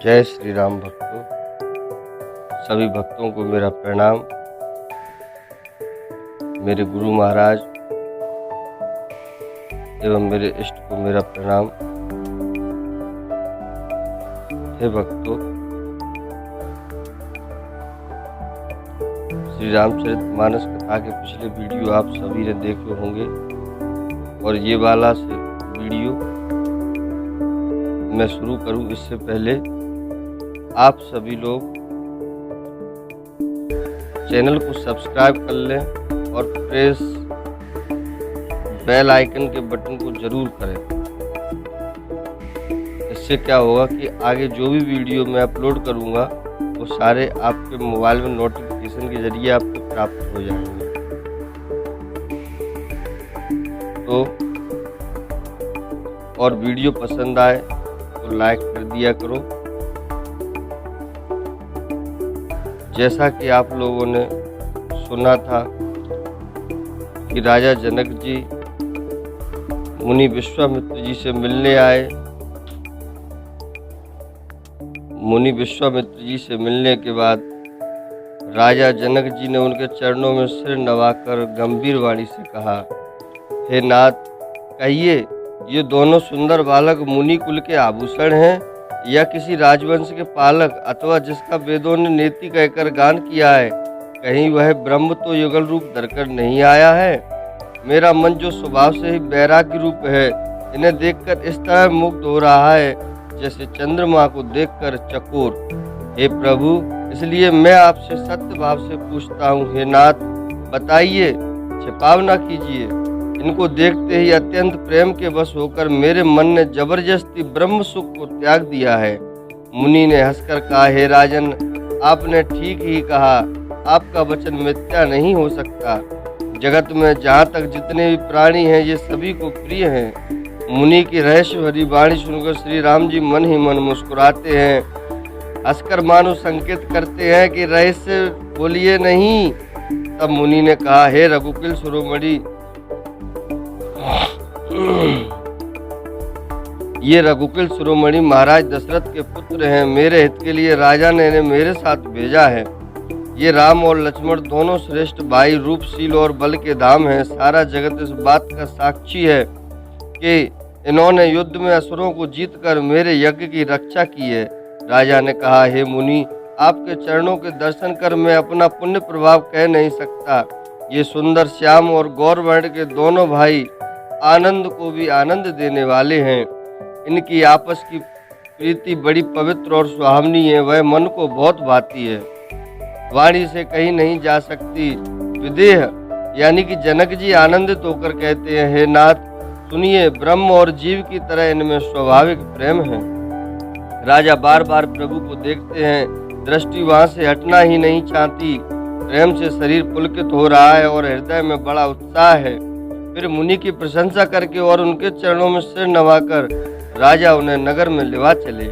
जय श्री राम भक्तों। सभी भक्तों को मेरा प्रणाम। मेरे गुरु महाराज एवं मेरे इष्ट को मेरा प्रणाम। हे भक्तों, श्री रामचरितमानस कथा के पिछले वीडियो आप सभी ने देखे होंगे और ये वाला से वीडियो मैं शुरू करूं इससे पहले आप सभी लोग चैनल को सब्सक्राइब कर लें और प्रेस बेल आइकन के बटन को जरूर करें। इससे क्या होगा कि आगे जो भी वीडियो मैं अपलोड करूंगा वो सारे आपके मोबाइल में नोटिफिकेशन के जरिए आपको प्राप्त हो जाएंगे। तो और वीडियो पसंद आए तो लाइक कर दिया करो। जैसा कि आप लोगों ने सुना था कि राजा जनक जी मुनि विश्वामित्र जी से मिलने आए। मुनि विश्वामित्र जी से मिलने के बाद राजा जनक जी ने उनके चरणों में सिर नवाकर गंभीर वाणी से कहा, हे नाथ, कहिए ये दोनों सुंदर बालक मुनि कुल के आभूषण हैं या किसी राजवंश के पालक अथवा जिसका वेदों ने नेति कहकर गान किया है? कहीं वह ब्रह्म तो युगल रूप धरकर नहीं आया है? मेरा मन जो स्वभाव से ही वैराग्य रूप है, इन्हें देखकर इस तरह मुग्ध हो रहा है जैसे चंद्रमा को देखकर चकोर। हे प्रभु, इसलिए मैं आपसे सत्य भाव से पूछता हूँ, हे नाथ, बताइए, छिपाव ना कीजिए। इनको देखते ही अत्यंत प्रेम के वश होकर मेरे मन ने जबरदस्ती ब्रह्म सुख को त्याग दिया है। मुनि ने हंसकर कहा, हे राजन, आपने ठीक ही कहा, आपका वचन मिथ्या नहीं हो सकता। जगत में जहाँ तक जितने भी प्राणी हैं ये सभी को प्रिय हैं। मुनि की रहस्य भरी वाणी सुनकर श्री राम जी मन ही मन मुस्कुराते हैं, हंसकर मानो संकेत करते हैं कि रहस्य बोलिए नहीं। तब मुनि ने कहा, हे रघुकुल शिरोमणि, ये रघुकुल शिरोमणि महाराज दशरथ के पुत्र हैं। मेरे हित के लिए राजा ने इन्हें मेरे साथ भेजा है। ये राम और लक्ष्मण दोनों श्रेष्ठ भाई, रूपशील और बल के धाम हैं। सारा जगत इस बात का साक्षी है कि इन्होंने युद्ध में असुरों को जीतकर मेरे यज्ञ की रक्षा की है। राजा ने कहा, हे मुनि, आपके चरणों के दर्शन कर मैं अपना पुण्य प्रभाव कह नहीं सकता। ये सुंदर श्याम और गौरवर्ण के दोनों भाई आनंद को भी आनंद देने वाले हैं। इनकी आपस की प्रीति बड़ी पवित्र और सुहावनी है, वह मन को बहुत भाती है, वाणी से कहीं नहीं जा सकती। विदेह यानी कि जनक जी आनंदित होकर कहते हैं, हे नाथ, सुनिए, ब्रह्म और जीव की तरह इनमें स्वाभाविक प्रेम है। राजा बार बार प्रभु को देखते हैं, दृष्टि वहां से हटना ही नहीं चाहती। प्रेम से शरीर पुलकित हो रहा है और हृदय में बड़ा उत्साह है। फिर मुनि की प्रशंसा करके और उनके चरणों में सिर नवाकर राजा उन्हें नगर में लेवा चले।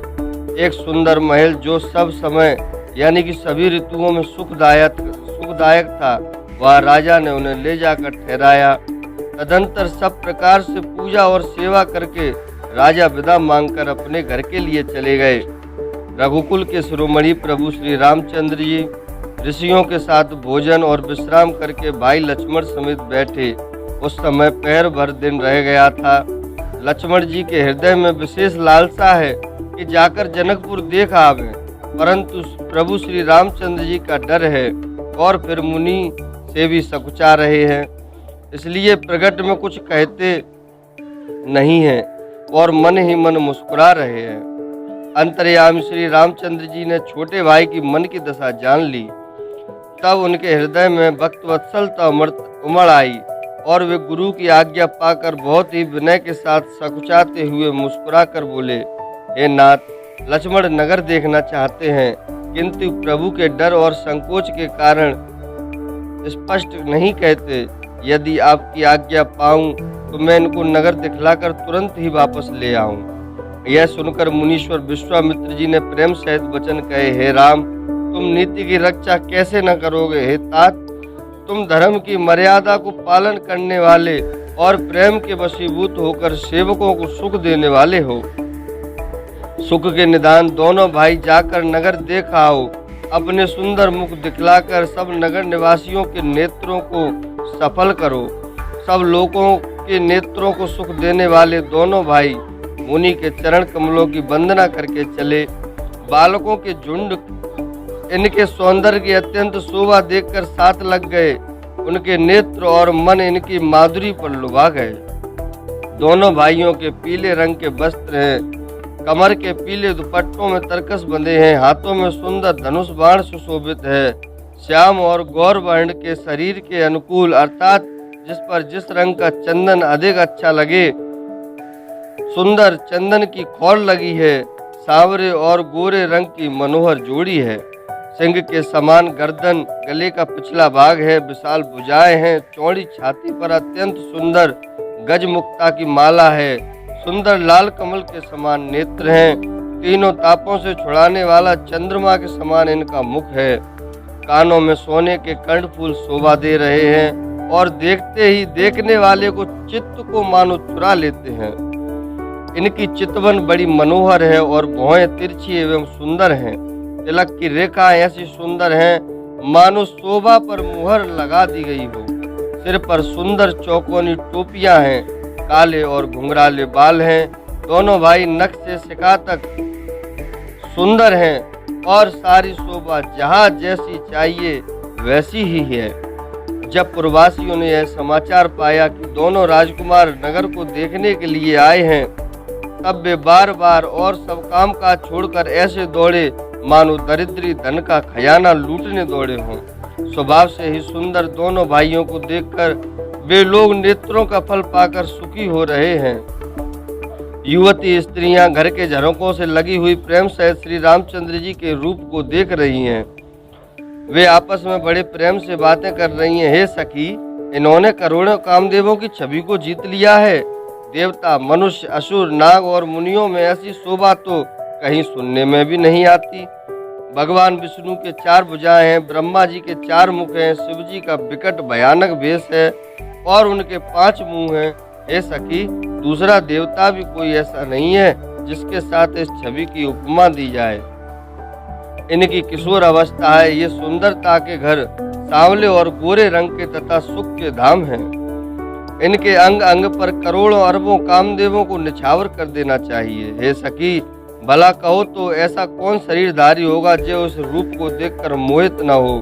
एक सुंदर महल जो सब समय यानी कि सभी ऋतुओं में सुखदायक था, वह राजा ने उन्हें ले जाकर ठहराया। तदंतर सब प्रकार से पूजा और सेवा करके राजा विदा मांगकर अपने घर के लिए चले गए। रघुकुल के शिरोमणि प्रभु श्री रामचंद्र जी ऋषियों के साथ भोजन और विश्राम करके भाई लक्ष्मण समेत बैठे। उस समय पहर भर दिन रह गया था। लक्ष्मण जी के हृदय में विशेष लालसा है कि जाकर जनकपुर देख आवे, परंतु प्रभु श्री रामचंद्र जी का डर है और फिर मुनि से भी सकुचा रहे हैं, इसलिए प्रगट में कुछ कहते नहीं हैं और मन ही मन मुस्कुरा रहे हैं। अंतर्यामी श्री रामचंद्र जी ने छोटे भाई की मन की दशा जान ली। तब उनके हृदय में भक्त वत्सलता उमड़ आई और वे गुरु की आज्ञा पाकर बहुत ही विनय के साथ सकुचाते हुए मुस्कुरा कर बोले, हे नाथ, लक्ष्मण नगर देखना चाहते हैं, किंतु प्रभु के डर और संकोच के कारण स्पष्ट नहीं कहते। यदि आपकी आज्ञा पाऊं तो मैं इनको नगर दिखलाकर तुरंत ही वापस ले आऊं। यह सुनकर मुनीश्वर विश्वामित्र जी ने प्रेम सहित वचन कहे, हे राम, तुम नीति की रक्षा कैसे न करोगे? हे तात, तुम धर्म की मर्यादा को पालन करने वाले और प्रेम के वशीभूत होकर सेवकों को सुख देने वाले हो। सुख के निदान दोनों भाई जाकर नगर देख आओ। अपने सुंदर मुख दिखलाकर सब नगर निवासियों के नेत्रों को सफल करो। सब लोगों के नेत्रों को सुख देने वाले दोनों भाई मुनि के चरण कमलों की वंदना करके चले। बालकों के झुंड इनके सौंदर्य की अत्यंत शोभा देखकर साथ लग गए। उनके नेत्र और मन इनकी माधुरी पर लुभा गए। दोनों भाइयों के पीले रंग के वस्त्र हैं, कमर के पीले दुपट्टों में तरकस बंधे हैं, हाथों में सुंदर धनुष बाण सुशोभित है। श्याम और गौर वर्ण के शरीर के अनुकूल अर्थात जिस पर जिस रंग का चंदन अधिक अच्छा लगे, सुंदर चंदन की खौर लगी है। सांवरे और गोरे रंग की मनोहर जोड़ी है। सिंह के समान गर्दन, गले का पिछला भाग है, विशाल भुजाएं हैं, चौड़ी छाती पर अत्यंत सुंदर गजमुक्ता की माला है। सुंदर लाल कमल के समान नेत्र हैं। तीनों तापों से छुड़ाने वाला चंद्रमा के समान इनका मुख है। कानों में सोने के कर्णफूल शोभा दे रहे हैं और देखते ही देखने वाले को चित्त को मानो चुरा लेते हैं। इनकी चितवन बड़ी मनोहर है और भौहें तिरछी एवं सुंदर हैं। तिलक की रेखाएं ऐसी सुंदर हैं मानो शोभा पर मुहर लगा दी गई हो। सिर पर सुंदर चौकोनी टोपियां हैं, काले और घुंघराले बाल हैं। दोनों भाई नख से शिखा तक सुंदर हैं और सारी शोभा जहाँ जैसी चाहिए वैसी ही है। जब प्रवासियों ने यह समाचार पाया कि दोनों राजकुमार नगर को देखने के लिए आए हैं, तब वे बार बार और सब काम काज छोड़कर ऐसे दौड़े मानो दरिद्री धन का खजाना लूटने दौड़े हों। स्वभाव से ही सुंदर दोनों भाइयों को देखकर वे लोग नेत्रों का फल पाकर सुखी हो रहे हैं। युवती स्त्रियां घर के झरोकों से लगी हुई प्रेम सहित श्री रामचंद्र जी के रूप को देख रही हैं। वे आपस में बड़े प्रेम से बातें कर रही हैं। हे सखी, इन्होंने करोड़ों कामदेवों की छवि को जीत लिया है। देवता, मनुष्य, असुर, नाग और मुनियों में ऐसी शोभा तो कहीं सुनने में भी नहीं आती। भगवान विष्णु के 4 भुजाएं हैं, ब्रह्मा जी के 4 मुख हैं, शिव जी का विकट भयानक वेश है और उनके 5 मुंह हैं। हे सखी, दूसरा देवता भी कोई ऐसा नहीं है जिसके साथ इस छवि की उपमा दी जाए। इनकी किशोर अवस्था है। ये सुंदरता के घर सांवले और गोरे रंग के तथा सुख के धाम हैं। इनके अंग अंग पर करोड़ों अरबों कामदेवों को निछावर कर देना चाहिए। हे सखी, भला कहो तो ऐसा कौन शरीरधारी होगा जो उस रूप को देखकर मोहित न हो।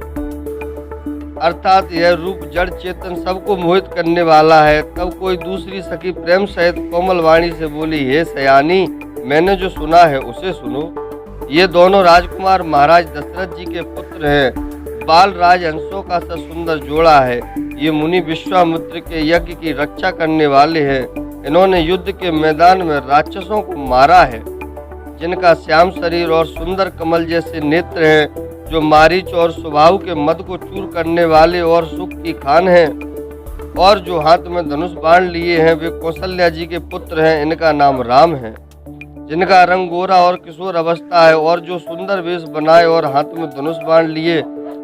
अर्थात यह रूप जड़ चेतन सबको मोहित करने वाला है। तब कोई दूसरी सखी प्रेम सहित कोमल वाणी से बोली, हे सयानी, मैंने जो सुना है उसे सुनो। ये दोनों राजकुमार महाराज दशरथ जी के पुत्र हैं। बाल राजहंसों का सा सुंदर जोड़ा है। ये मुनि विश्वामित्र के यज्ञ की रक्षा करने वाले हैं। इन्होंने युद्ध के मैदान में राक्षसों को मारा है। जिनका श्याम शरीर और सुंदर कमल जैसे नेत्र हैं, जो मारीच और सुबाहु के मद को चूर करने वाले और सुख की खान हैं, और जो हाथ में धनुष बाण लिए हैं, वे कौशल्या जी के पुत्र हैं। इनका नाम राम है। जिनका रंग गोरा और किशोर अवस्था है और जो सुंदर वेश बनाए और हाथ में धनुष बाण लिए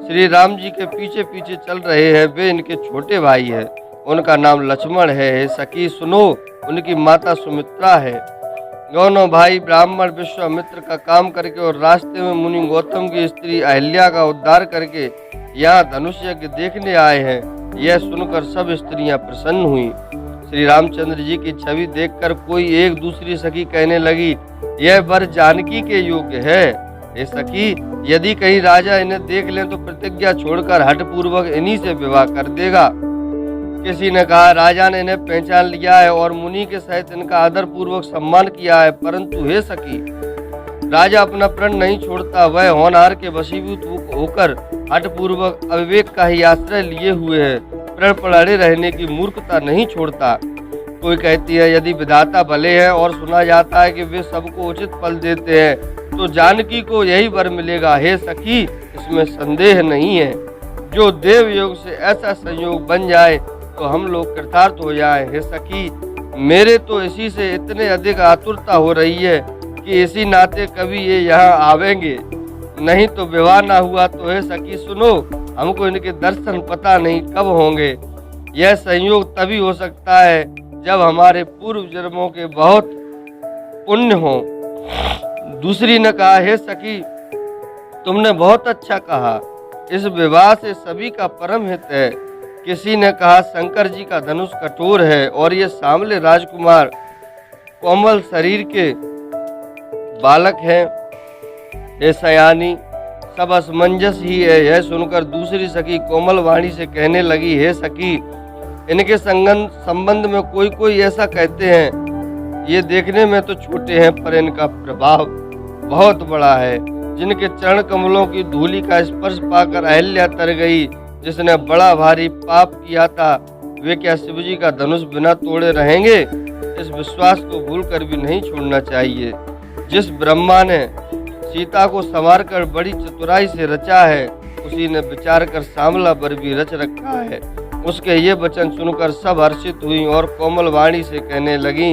श्री राम जी के पीछे पीछे चल रहे हैं, वे इनके छोटे भाई हैं। उनका नाम लक्ष्मण है। हे सखी सुनो, उनकी माता सुमित्रा है। दोनों भाई ब्राह्मण विश्वामित्र का काम करके और रास्ते में मुनि गौतम की स्त्री अहिल्या का उद्धार करके यहाँ धनुष यज्ञ देखने आए हैं। यह सुनकर सब स्त्रियां प्रसन्न हुई। श्री रामचंद्र जी की छवि देखकर कोई एक दूसरी सखी कहने लगी, यह वर जानकी के योग्य है। हे सखी, यदि कहीं राजा इन्हें देख लें तो प्रतिज्ञा छोड़कर हठ पूर्वक इन्हीं से विवाह कर देगा। किसी ने कहा, राजा ने इन्हें पहचान लिया है और मुनि के सहित इनका आदर पूर्वक सम्मान किया है, परंतु हे सखी, राजा अपना प्रण नहीं छोड़ता। वह होनहार के वशीभूत होकर हठ पूर्वक अविवेक का ही आश्रय लिए हुए है। प्रण पर अड़े रहने की मूर्खता नहीं छोड़ता। कोई कहती है, यदि विधाता भले हैं और सुना जाता है कि वे सबको उचित फल देते हैं, तो जानकी को यही वर मिलेगा। हे सखी, इसमें संदेह नहीं है। जो देव योग से ऐसा संयोग बन जाए तो हम लोग कृतार्थ हो जाए। हे सखी, मेरे तो इसी से इतने अधिक आतुरता हो रही है कि इसी नाते कभी ये यहाँ आवेंगे, नहीं तो विवाह ना हुआ तो हे सखी सुनो, हमको इनके दर्शन पता नहीं कब होंगे। यह संयोग तभी हो सकता है जब हमारे पूर्व जन्मों के बहुत पुण्य हो। दूसरी ने कहा, हे सखी, तुमने बहुत अच्छा कहा, इस विवाह से सभी का परम हित है। किसी ने कहा, शंकर जी का धनुष कठोर है और ये सांवले राजकुमार कोमल शरीर के बालक हैं। हे सयानी, सब असमंजस ही है। यह सुनकर दूसरी सखी कोमल वाणी से कहने लगी, हे सखी, इनके संबंध में कोई कोई ऐसा कहते हैं, ये देखने में तो छोटे हैं पर इनका प्रभाव बहुत बड़ा है। जिनके चरण कमलों की धूलि का स्पर्श पाकर अहिल्या तर गई, जिसने बड़ा भारी पाप किया था, वे क्या शिवजी का धनुष बिना तोड़े रहेंगे? इस विश्वास को भूलकर भी नहीं छोड़ना चाहिए। जिस ब्रह्मा ने सीता को संवार कर बड़ी चतुराई से रचा है, उसी ने विचार कर सांवला वर भी रच रखा है। उसके ये वचन सुनकर सब हर्षित हुई और कोमल वाणी से कहने लगी,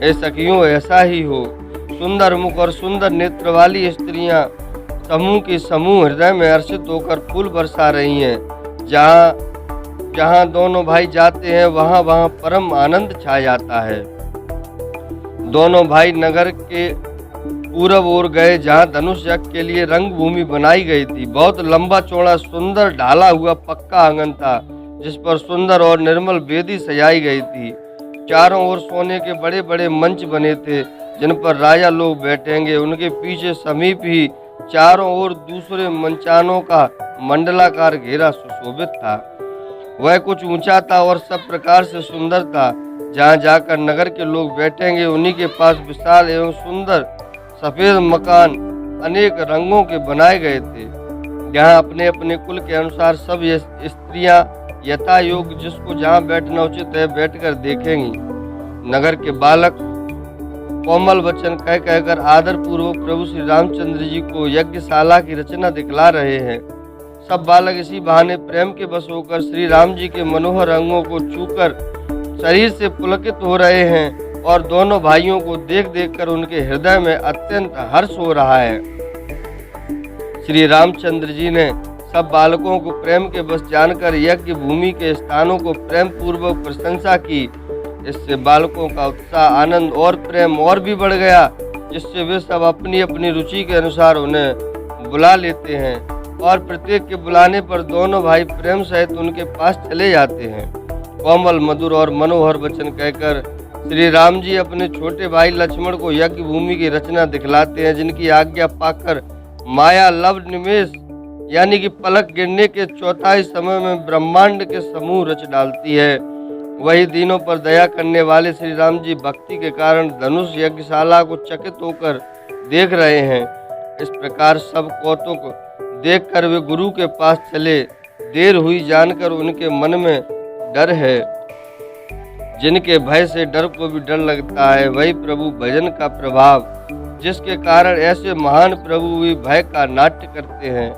हे सखियों, ऐसा ही हो। सुंदर मुख और सुंदर नेत्र वाली स्त्रियां समूह की समूह हृदय में हर्षित होकर फूल बरसा रही हैं। जहाँ जहाँ दोनों भाई जाते हैं, वहाँ वहाँ परम आनंद छा जाता है। दोनों भाई नगर के पूरब ओर गए, जहाँ धनुष यज्ञ के लिए रंग भूमि बनाई गई थी। बहुत लंबा चौड़ा सुंदर ढाला हुआ पक्का आंगन था, जिस पर सुंदर और निर्मल वेदी सजाई गई थी। चारों ओर सोने के बड़े बड़े मंच बने थे, जिन पर राजा लोग बैठेंगे। उनके पीछे समीप ही चारों ओर दूसरे मंचानों का मंडलाकार घेरा सुशोभित था। वह कुछ ऊंचा था और सब प्रकार से सुंदर था। जहाँ जाकर नगर के लोग बैठेंगे, उन्हीं के पास विशाल एवं सुंदर सफेद मकान अनेक रंगों के बनाए गए थे। यहाँ अपने अपने कुल के अनुसार सब स्त्रियां यथा योग जिसको जहाँ बैठना उचित है बैठकर देखेंगी। नगर के बालक कोमल वचन कह कहकर आदर पूर्वक प्रभु श्री रामचंद्र जी को यज्ञशाला की रचना दिखला रहे हैं। सब बालक इसी बहाने प्रेम के बस होकर श्री राम जी के मनोहर अंगों को छूकर शरीर से पुलकित हो रहे हैं और दोनों भाइयों को देख देख कर उनके हृदय में अत्यंत हर्ष हो रहा है। श्री रामचंद्र जी ने सब बालकों को प्रेम के बस जानकर यज्ञ भूमि के स्थानों को प्रेम पूर्वक प्रशंसा की। इससे बालकों का उत्साह, आनंद और प्रेम और भी बढ़ गया, जिससे वे सब अपनी अपनी रुचि के अनुसार उन्हें बुला लेते हैं और प्रत्येक के बुलाने पर दोनों भाई प्रेम सहित उनके पास चले जाते हैं। कोमल, मधुर और मनोहर वचन कहकर श्री राम जी अपने छोटे भाई लक्ष्मण को यज्ञ भूमि की रचना दिखलाते हैं, जिनकी आज्ञा पाकर माया लव निमेष यानी कि पलक गिरने के चौथाई समय में ब्रह्मांड के समूह रच डालती है। वही दिनों पर दया करने वाले श्री राम जी भक्ति के कारण धनुष यज्ञशाला को चकित होकर देख रहे हैं। इस प्रकार सब कौतुक देखकर वे गुरु के पास चले। देर हुई जानकर उनके मन में डर है। जिनके भय से डर को भी डर लगता है, वही प्रभु भजन का प्रभाव, जिसके कारण ऐसे महान प्रभु भी भय का नाट्य करते हैं,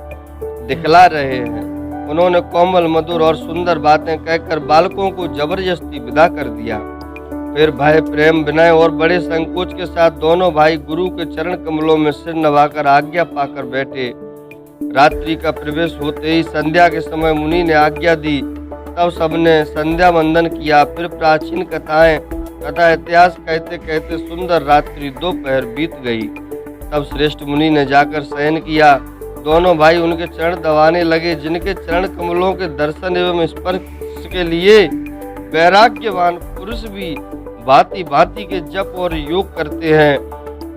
दिखला रहे हैं। उन्होंने कोमल, मधुर और सुंदर बातें कहकर बालकों को जबरदस्ती विदा कर दिया। फिर भय, प्रेम, विनय और बड़े संकोच के साथ दोनों भाई गुरु के चरण कमलों में सिर नवाकर आज्ञा पाकर बैठे। रात्रि का प्रवेश होते ही संध्या के समय मुनि ने आज्ञा दी। तब सबने संध्या वंदन किया। फिर प्राचीन कथाएं तथा इतिहास कहते कहते सुंदर रात्रि दोपहर बीत गई। तब श्रेष्ठ मुनि ने जाकर शयन किया। दोनों भाई उनके चरण दबाने लगे। जिनके चरण कमलों के दर्शन एवं स्पर्श के लिए वैराग्यवान पुरुष भी भांति भांति के जप और योग करते हैं,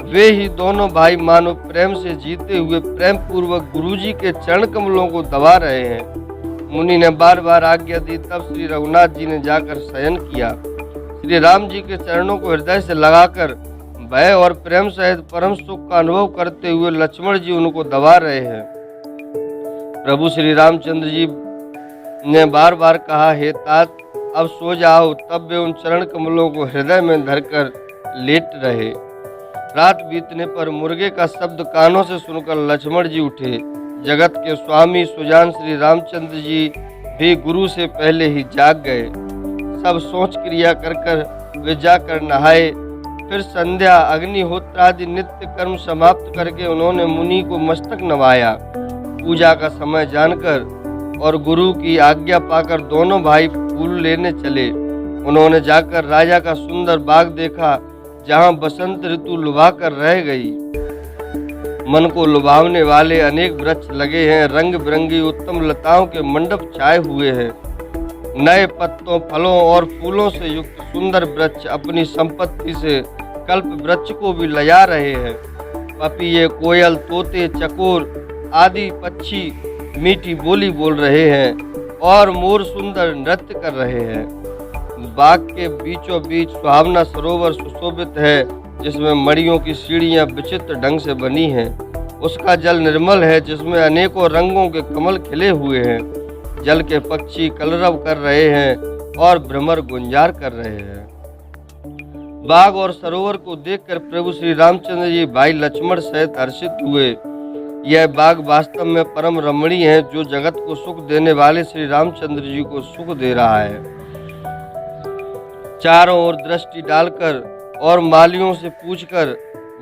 वे ही दोनों भाई मानो प्रेम से जीते हुए प्रेम पूर्वक गुरु जी के चरण कमलों को दबा रहे हैं। मुनि ने बार बार आज्ञा दी। तब श्री रघुनाथ जी ने जाकर शयन किया। श्री राम जी के चरणों को हृदय से लगाकर भय और प्रेम सहित परम सुख का अनुभव करते हुए लक्ष्मण जी उनको दबा रहे हैं। प्रभु श्री रामचंद्र जी ने बार बार कहा, हे तात, अब सो जाओ। तब वे उन चरण कमलों को हृदय में धरकर लेट रहे। रात बीतने पर मुर्गे का शब्द कानों से सुनकर लक्ष्मण जी उठे। जगत के स्वामी सुजान श्री रामचंद्र जी भी गुरु से पहले ही जाग गए। सब सोच क्रिया कर कर वे जाकर नहाए। फिर संध्या, अग्निहोत्र आदि नित्य कर्म समाप्त करके उन्होंने मुनि को मस्तक नवाया। पूजा का समय जानकर और गुरु की आज्ञा पाकर दोनों भाई फूल लेने चले। उन्होंने जाकर राजा का सुंदर बाग देखा, जहाँ बसंत ऋतु लुभा कर रह गई। मन को लुभावने वाले अनेक वृक्ष लगे हैं। रंग बिरंगी उत्तम लताओं के मंडप छाए हुए हैं। नए पत्तों, फलों और फूलों से युक्त सुंदर वृक्ष अपनी संपत्ति से कल्प वृक्ष को भी लजा रहे हैं। पपीहे, कोयल, तोते, चकोर आदि पक्षी मीठी बोली बोल रहे हैं और मोर सुंदर नृत्य कर रहे हैं। बाग के बीचों बीच सुहावना सरोवर सुशोभित है, जिसमें मणियों की सीढ़ियां विचित्र ढंग से बनी हैं। उसका जल निर्मल है, जिसमें अनेकों रंगों के कमल खिले हुए हैं। जल के पक्षी कलरव कर रहे हैं और भ्रमर गुंजार कर रहे हैं। बाग और सरोवर को देखकर प्रभु श्री रामचंद्र जी भाई लक्ष्मण सहित हर्षित हुए। यह बाग वास्तव में परम रमणीय है, जो जगत को सुख देने वाले श्री रामचंद्र जी को सुख दे रहा है। चारों ओर दृष्टि डालकर और मालियों से पूछकर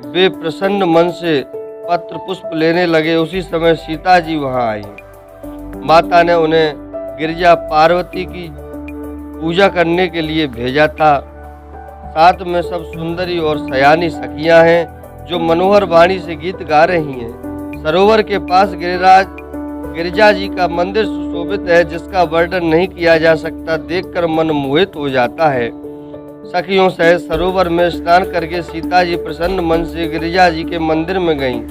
वे प्रसन्न मन से पत्र पुष्प लेने लगे। उसी समय सीता जी वहां आई। माता ने उन्हें गिरिजा पार्वती की पूजा करने के लिए भेजा था। साथ में सब सुंदरी और सयानी सखियां हैं, जो मनोहर वाणी से गीत गा रही हैं। सरोवर के पास गिरिजा जी का मंदिर सुशोभित है, जिसका वर्णन नहीं किया जा सकता। देखकर मन मोहित हो जाता है। सखियों सहित सरोवर में स्नान करके सीता जी प्रसन्न मन से गिरिजा जी के मंदिर में गईं।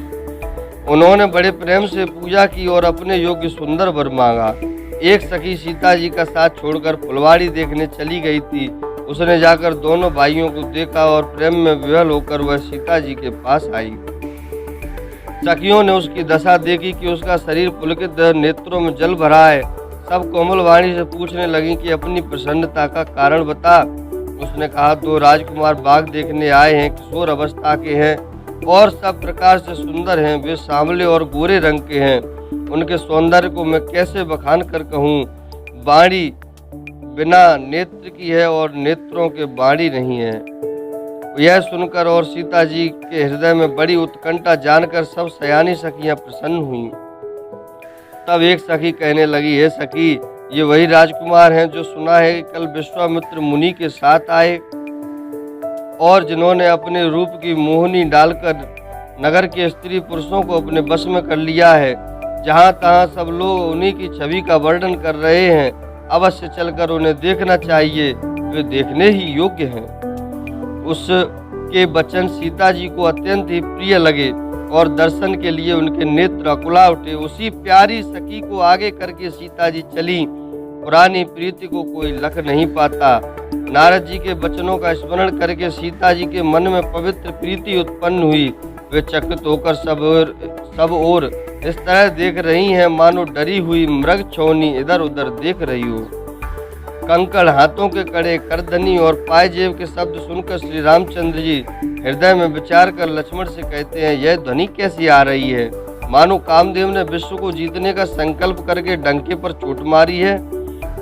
उन्होंने बड़े प्रेम से पूजा की और अपने योग्य सुंदर वर मांगा। एक सखी सीता जी का साथ छोड़कर फुलवाड़ी देखने चली गई थी। उसने जाकर दोनों भाइयों को देखा और प्रेम में विह्वल होकर वह सीता जी के पास आई। सखियों ने उसकी दशा देखी कि उसका शरीर पुलकित, नेत्रों में जल भरा है। सब कोमल वाणी से पूछने लगी कि अपनी प्रसन्नता का कारण बता। उसने कहा, दो राजकुमार बाग देखने आए हैं, किशोर अवस्था के हैं और सब प्रकार से सुंदर हैं। वे सांवले और गोरे रंग के हैं। उनके सौंदर्य को मैं कैसे बखान कर कहूँ। वाणी बिना नेत्र की है और नेत्रों के वाणी नहीं है। यह सुनकर और सीता जी के हृदय में बड़ी उत्कंठा जानकर सब सयानी सखियां प्रसन्न हुईं। तब एक सखी कहने लगी, हे सखी, ये वही राजकुमार हैं जो सुना है कि कल विश्वामित्र मुनि के साथ आए और जिन्होंने अपने रूप की मोहनी डालकर नगर के स्त्री पुरुषों को अपने बस में कर लिया है। जहाँ तहाँ सब लोग उन्हीं की छवि का वर्णन कर रहे हैं। अवश्य चलकर उन्हें देखना चाहिए, वे देखने ही योग्य हैं। उसके वचन सीता जी को अत्यंत ही प्रिय लगे और दर्शन के लिए उनके नेत्र अकुला उठे। उसी प्यारी सखी को आगे करके सीता जी चली। पुरानी प्रीति को कोई लख नहीं पाता। नारद जी के वचनों का स्मरण करके सीता जी के मन में पवित्र प्रीति उत्पन्न हुई। वे चकित होकर सब ओर इस तरह देख रही हैं, मानो डरी हुई मृग छौनी इधर उधर देख रही हो। कंकड़, हाथों के कड़े, करधनी और पायजेब के शब्द सुनकर श्री रामचंद्र जी हृदय में विचार कर लक्ष्मण से कहते हैं, यह ध्वनि कैसी आ रही है? मानो कामदेव ने विश्व को जीतने का संकल्प करके डंके पर चोट मारी है।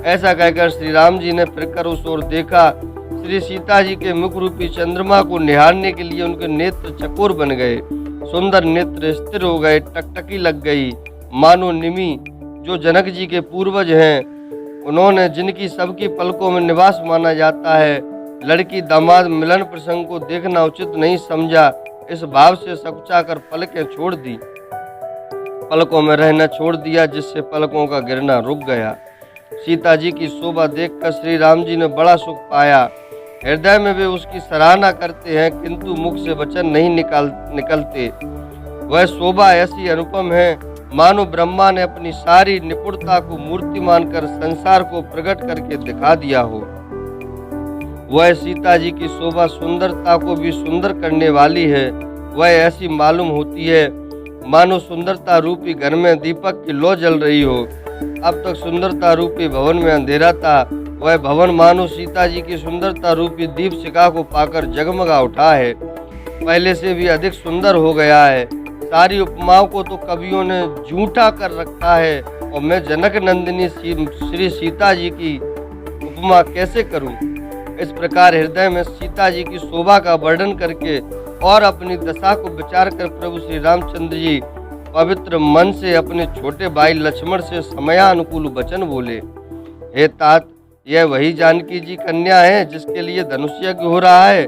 ऐसा कहकर श्री राम जी ने फिरकर उस ओर देखा। श्री सीता जी के मुख रूपी चंद्रमा को निहारने के लिए उनके नेत्र चकोर बन गए। सुंदर नेत्र स्थिर हो गए, टकटकी लग गई। मानो निमि, जो जनक जी के पूर्वज हैं, उन्होंने जिनकी सबकी पलकों में निवास माना जाता है, लड़की दामाद मिलन प्रसंग को देखना उचित नहीं समझा। इस भाव से सकुचाकर पलकें छोड़ दी, पलकों में रहना छोड़ दिया, जिससे पलकों का गिरना रुक गया। सीता जी की शोभा देखकर श्री राम जी ने बड़ा सुख पाया। हृदय में वे उसकी सराहना करते हैं, किंतु मुख से वचन नहीं निकलते। वह शोभा ऐसी अनुपम है, मानो ब्रह्मा ने अपनी सारी निपुणता को मूर्ति मानकर संसार को प्रकट करके दिखा दिया हो। वह सीता जी की शोभा सुंदरता को भी सुंदर करने वाली है। वह ऐसी मालूम होती है मानो सुंदरता रूपी घर में दीपक की लौ जल रही हो। अब तक सुंदरता रूपी भवन में अंधेरा था, वह भवन मानो सीता जी की सुंदरता रूपी दीप शिखा को पाकर जगमगा उठा है। पहले से भी अधिक सुंदर हो गया है। सारी उपमाओं को तो कवियों ने झूठा कर रखा है और मैं जनक नंदिनी श्री सीता जी की उपमा कैसे करूं? इस प्रकार हृदय में सीता जी की शोभा का वर्णन करके और अपनी दशा को विचार कर प्रभु श्री रामचंद्र जी पवित्र मन से अपने छोटे भाई लक्ष्मण से समयानुकूल वचन बोले। हे तात, यह वही जानकी जी कन्या है जिसके लिए धनुष यज्ञ हो रहा है।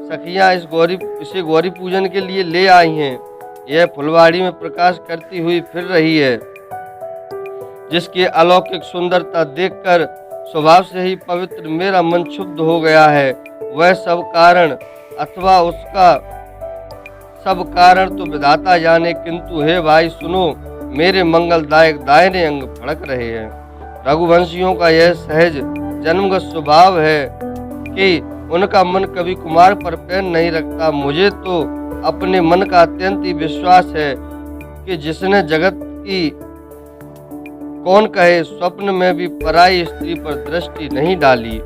सखियां इसे गौरी पूजन के लिए ले आई हैं। यह फुलवाड़ी में प्रकाश करती हुई फिर रही है, जिसकी अलौकिक सुंदरता देखकर स्वभाव से ही पवित्र मेरा मन क्षुब्ध हो गया है। वह सब कारण अथवा उसका सब कारण तो विधाता जाने, किंतु हे भाई सुनो, मेरे मंगलदायक दाहिने अंग फड़क रहे हैं। रघुवंशियों का यह सहज जन्मगत स्वभाव है कि उनका मन कभी कुमार पर पैर नहीं रखता। मुझे तो अपने मन का अत्यंत ही विश्वास है कि जिसने जगत की कौन कहे स्वप्न में भी पराई स्त्री पर दृष्टि नहीं डाली,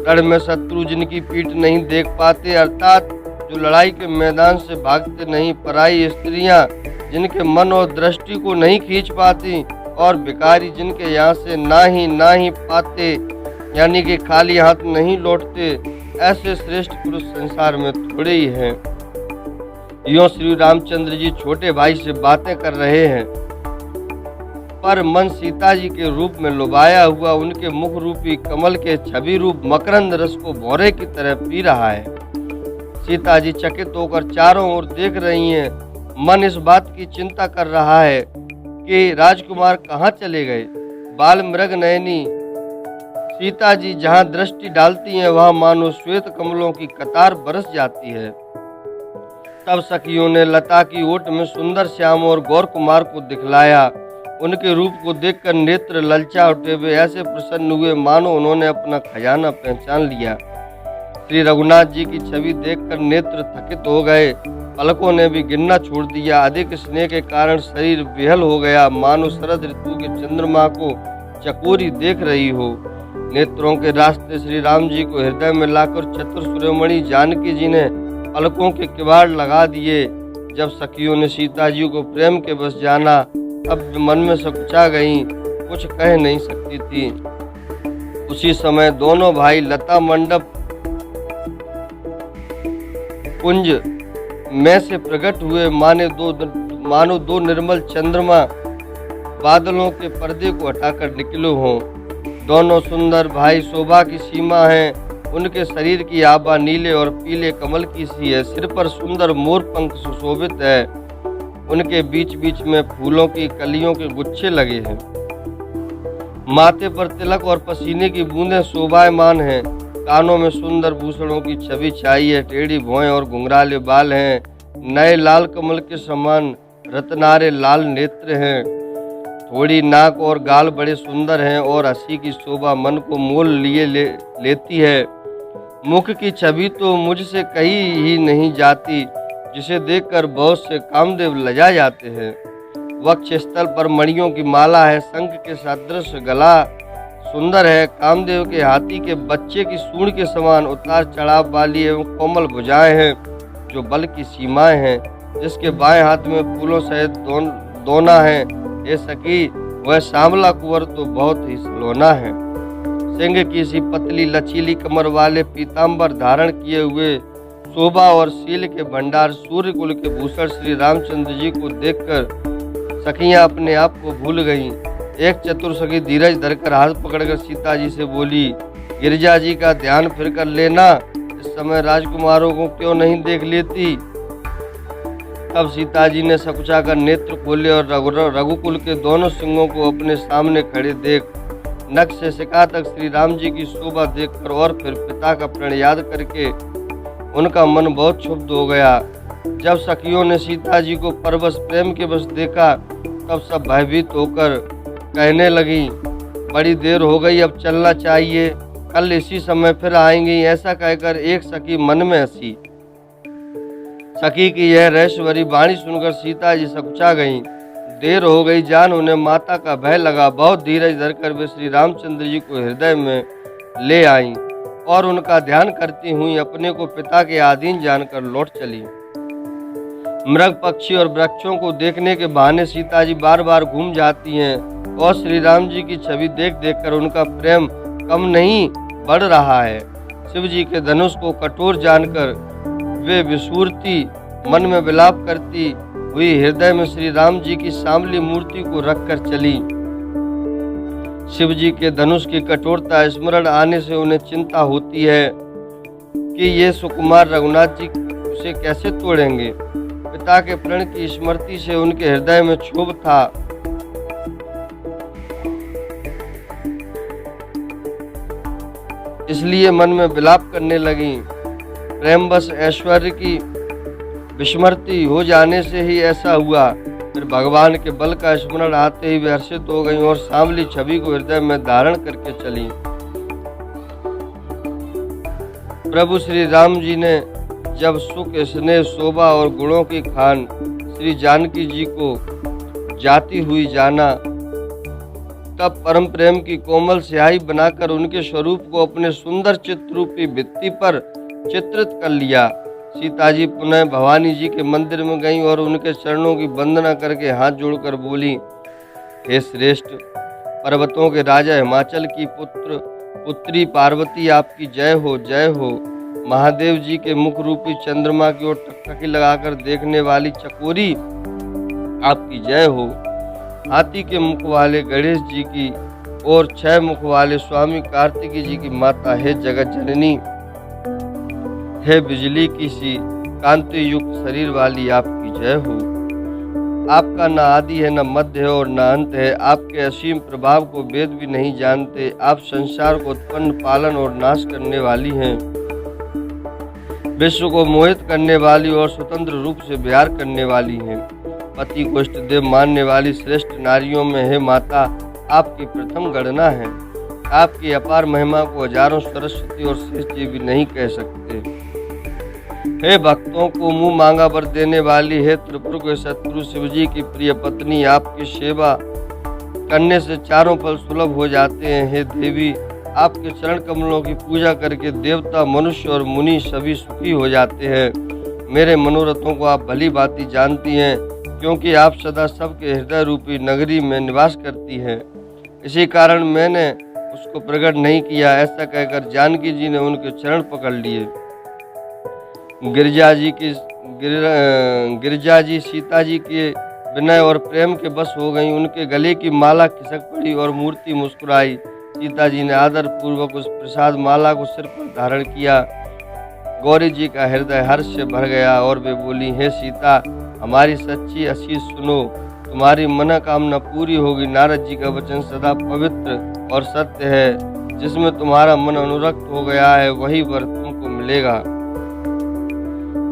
रण में शत्रु जिनकी पीठ नहीं देख पाते, अर्थात जो लड़ाई के मैदान से भागते नहीं, पराई स्त्रियां जिनके मन और दृष्टि को नहीं खींच पाती, और भिखारी जिनके यहाँ से ना ही पाते, यानी कि खाली हाथ नहीं लौटते, ऐसे श्रेष्ठ पुरुष संसार में थोड़े ही हैं। यूं श्री रामचंद्र जी छोटे भाई से बातें कर रहे हैं, पर मन सीता जी के रूप में लुभाया हुआ उनके मुख रूपी कमल के छवि रूप मकरंद रस को भौरे की तरह पी रहा है। सीता जी चकित होकर चारों ओर देख रही हैं। मन इस बात की चिंता कर रहा है कि राजकुमार कहाँ चले गए। बाल मृग नयनी सीता जी जहाँ दृष्टि डालती हैं, वहाँ मानो श्वेत कमलों की कतार बरस जाती है। तब सखियों ने लता की ओट में सुंदर श्याम और गौर कुमार को दिखलाया। उनके रूप को देखकर नेत्र ललचा उठे, वे ऐसे प्रसन्न हुए मानो उन्होंने अपना खजाना पहचान लिया। श्री रघुनाथ जी की छवि देखकर नेत्र थकित हो गए, पलकों ने भी गिरना छोड़ दिया। अधिक स्नेह के कारण शरीर बेहल हो गया, मानो शरद ऋतु के चंद्रमा को चकोरी देख रही हो। नेत्रों के रास्ते श्री राम जी को हृदय में लाकर चतुर शिरोमणि जानकी जी ने पलकों के किवाड़ लगा दिए। जब सखियों ने सीता जी को प्रेम के बस जाना, अब मन में सकुचा गईं, कुछ कह नहीं सकती थी। उसी समय दोनों भाई लता मंडप कुंज में से प्रकट हुए, मानो दो निर्मल चंद्रमा बादलों के पर्दे को हटाकर निकले हों। दोनों सुंदर भाई शोभा की सीमा हैं। उनके शरीर की आभा नीले और पीले कमल की सी है, सिर पर सुंदर मोर पंख सुशोभित है। उनके बीच बीच में फूलों की कलियों के गुच्छे लगे हैं। माथे पर तिलक और पसीने की बूंदें शोभायमान हैं। कानों में सुंदर भूषणों की छवि छाई है। टेढ़ी भौहें और घुंघराले बाल हैं। नए लाल कमल के समान रत्नारे लाल नेत्र हैं। थोड़ी नाक और गाल बड़े सुंदर हैं और हंसी की शोभा मन को मोल लेती है। मुख की छवि तो मुझसे कही ही नहीं जाती, जिसे देखकर बहुत से कामदेव लजा जाते हैं। वक्ष स्थल पर मणियों की माला है। शंख के सदृश गला सुंदर है। कामदेव के हाथी के बच्चे की सूंड के समान उतार चढ़ाव वाली एवं कोमल भुजाएं हैं, जो बल की सीमाएं हैं। जिसके बाएं हाथ में फूलों सहित दोना है। ये सखी, वह सांवला कुंवर तो बहुत ही सलोना है। सिंह की सी पतली लचीली कमर वाले पीताम्बर धारण किए हुए शोभा और शील के भंडार सूर्य कुल के भूषण श्री रामचंद्र जी को देखकर सखियां अपने आप को भूल गईं। एक चतुर सखी धीरज धरकर हाथ पकड़कर सीता जी से बोली, गिरिजा जी का ध्यान फिर कर लेना, इस समय राजकुमारों को क्यों नहीं देख लेती। तब सीता जी ने सकुचाकर नेत्र खोले और रघुकुल के दोनों सिंहों को अपने सामने खड़े देख नख से शिखा तक श्री राम जी की शोभा देखकर और फिर पिता का प्रण याद करके उनका मन बहुत क्षुब्ध हो गया। जब सखियों ने सीता जी को परवश प्रेम के बस देखा, तब सब भयभीत होकर कहने लगी, बड़ी देर हो गई, अब चलना चाहिए, कल इसी समय फिर आएंगी। ऐसा कहकर एक सखी मन में हंसी। सखी की यह रहस्यभरी वाणी सुनकर सीता जी सकुचा गईं। देर हो गई जान उन्हें माता का भय लगा। बहुत धीरज धरकर वे श्री रामचंद्र जी को हृदय में ले आईं और उनका ध्यान करती हुई अपने को पिता के अधीन जानकर लौट चली। मृग पक्षी और वृक्षों को देखने के बहाने सीता जी बार बार घूम जाती हैं और श्री राम जी की छवि देख देखकर उनका प्रेम कम नहीं बढ़ रहा है। शिव जी के धनुष को कठोर जानकर वे विसूरती मन में विलाप करती हुई हृदय में श्री राम जी की सांवली मूर्ति को रखकर चली। शिव जी के धनुष की कठोरता स्मरण आने से उन्हें चिंता होती है कि ये सुकुमार रघुनाथ जी उसे कैसे तोड़ेंगे। पिता के प्रण की स्मृति से उनके हृदय में क्षोभ था। इसलिए मन में विलाप करने लगी। प्रेमवश ऐश्वर्य की विस्मृति हो जाने से ही ऐसा हुआ। फिर भगवान के बल का स्मरण आते ही वे हर्षित हो गईं और सांवली छवि को हृदय में धारण करके चली। प्रभु श्री राम जी ने जब सुख, स्नेह, शोभा और गुणों की खान श्री जानकी जी को जाती हुई जाना, तब परम प्रेम की कोमल स्याही बनाकर उनके स्वरूप को अपने सुंदर चित्ररूपी भित्ति पर चित्रित कर लिया। सीता जी पुनः भवानी जी के मंदिर में गईं और उनके चरणों की वंदना करके हाथ जोड़कर बोली, हे श्रेष्ठ पर्वतों के राजा, हिमाचल की पुत्री पार्वती, आपकी जय हो, जय हो। महादेव जी के मुख रूपी चंद्रमा की ओर टकटकी लगाकर देखने वाली चकोरी, आपकी जय हो। हाथी के मुख वाले गणेश जी की और 6 मुख वाले स्वामी कार्तिकी जी की माता, हे जगत जननी, हे बिजली की सी कांति युक्त शरीर वाली, आपकी जय हो। आपका न आदि है, न मध्य है और न अंत है। आपके असीम प्रभाव को वेद भी नहीं जानते। आप संसार को उत्पन्न, पालन और नाश करने वाली हैं। विश्व को मोहित करने वाली और स्वतंत्र रूप से विहार करने वाली हैं। पति को इष्ट देव मानने वाली श्रेष्ठ नारियों में हे माता, आपकी प्रथम गणना है। आपकी अपार महिमा को हजारों सरस्वती और शेष जी भी नहीं कह सकते। हे भक्तों को मुंह मांगा वर देने वाली, हे त्रिपुर के शत्रु शिव जी की प्रिय पत्नी, आपकी सेवा करने से चारों फल सुलभ हो जाते हैं। हे देवी, आपके चरण कमलों की पूजा करके देवता, मनुष्य और मुनि सभी सुखी हो जाते हैं। मेरे मनोरथों को आप भली भांति जानती हैं, क्योंकि आप सदा सबके हृदय रूपी नगरी में निवास करती हैं। इसी कारण मैंने उसको प्रकट नहीं किया। ऐसा कहकर जानकी जी ने उनके चरण पकड़ लिए। गिरिजा जी सीता जी के विनय और प्रेम के बस हो गईं। उनके गले की माला खिसक पड़ी और मूर्ति मुस्कुराई। सीता जी ने आदर पूर्वक उस प्रसाद माला को सिर पर धारण किया। गौरी जी का हृदय हर्ष से भर गया और वे बोली, हे सीता, हमारी सच्ची आशीष सुनो, तुम्हारी मनोकामना पूरी होगी। नारद जी का वचन सदा पवित्र और सत्य है। जिसमें तुम्हारा मन अनुरक्त हो गया है वही वर तुमको मिलेगा।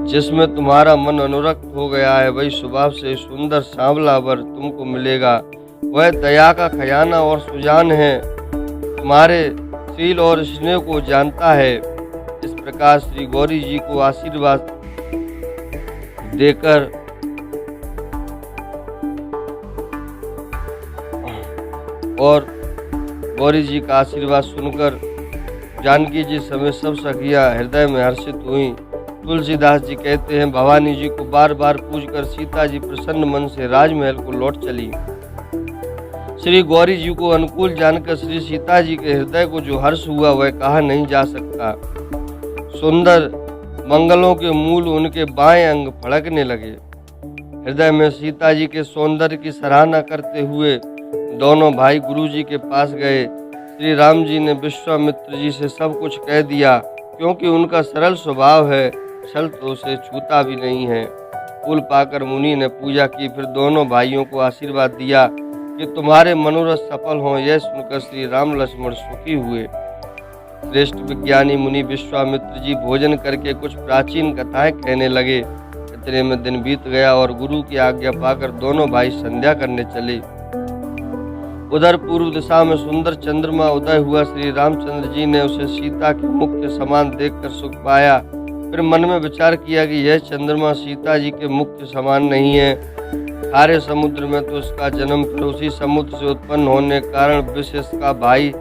जिसमें तुम्हारा मन अनुरक्त हो गया है वही स्वभाव से सुंदर सांवला वर तुमको मिलेगा। वह दया का खजाना और सुजान है, तुम्हारे शील और स्नेह को जानता है। इस प्रकार श्री गौरी जी को आशीर्वाद देकर और गौरी जी का आशीर्वाद सुनकर जानकी जी समेत सब सखियां हृदय में हर्षित हुई। तुलसीदास जी कहते हैं, भवानी जी को बार बार पूजकर सीता जी प्रसन्न मन से राजमहल को लौट चली। श्री गौरी जी को अनुकूल जानकर श्री सीता जी के हृदय को जो हर्ष हुआ वह कहा नहीं जा सकता। सुंदर मंगलों के मूल उनके बाएं अंग फड़कने लगे। हृदय में सीता जी के सौंदर्य की सराहना करते हुए दोनों भाई गुरु जी के पास गए। श्री राम जी ने विश्वामित्र जी से सब कुछ कह दिया, क्योंकि उनका सरल स्वभाव है, छल तो उसे छूता भी नहीं है। फूल पाकर मुनि ने पूजा की, फिर दोनों भाइयों को आशीर्वाद दिया कि तुम्हारे मनोरथ सफल हों। यह सुनकर श्री राम लक्ष्मण सुखी हुए। श्रेष्ठ विज्ञानी मुनि विश्वामित्र जी भोजन करके कुछ प्राचीन कथाएं कहने लगे। इतने में दिन बीत गया और गुरु की आज्ञा पाकर दोनों भाई संध्या करने चले। उधर पूर्व दिशा में सुंदर चंद्रमा उदय हुआ। श्री रामचंद्र जी ने उसे सीता के मुख के समान देखकर सुख पाया। फिर मन में विचार किया कि यह चंद्रमा सीता जी के मुख के समान नहीं है। खारे समुद्र में तो इसका जन्म, फिर उसी समुद्र से उत्पन्न होने के कारण विष इसका भाई।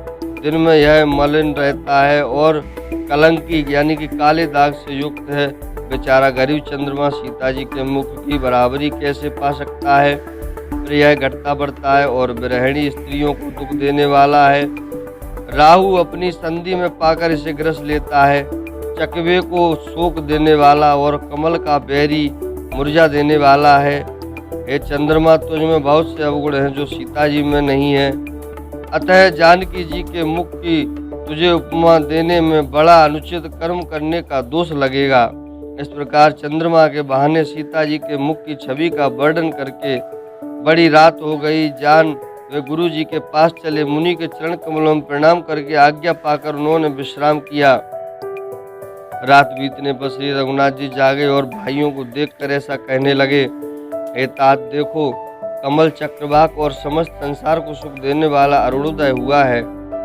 दिन में यह मलिन रहता है और कलंकी यानी कि काले दाग से युक्त है। बेचारा गरीब चंद्रमा सीता जी के मुख की बराबरी कैसे पा सकता है। फिर यह घटता बढ़ता है और विरहिणी स्त्रियों को दुख देने वाला है। राहु अपनी संधि में पाकर इसे ग्रस लेता है। चकवे को शोक देने वाला और कमल का बैरी मुरझा देने वाला है। हे चंद्रमा, तुझ में बहुत से अवगुण हैं जो सीता जी में नहीं है। अतः जानकी जी के मुख की तुझे उपमा देने में बड़ा अनुचित कर्म करने का दोष लगेगा। इस प्रकार चंद्रमा के बहाने सीता जी के मुख की छवि का वर्णन करके बड़ी रात हो गई जान वे गुरु जी के पास चले। मुनि के चरण कमलों में प्रणाम करके आज्ञा पाकर उन्होंने विश्राम किया। रात बीतने पर श्री रघुनाथ जी जागे और भाइयों को देखकर ऐसा कहने लगे, हे तात देखो, कमल चक्रवाक और समस्त संसार को सुख देने वाला अरुणोदय हुआ है।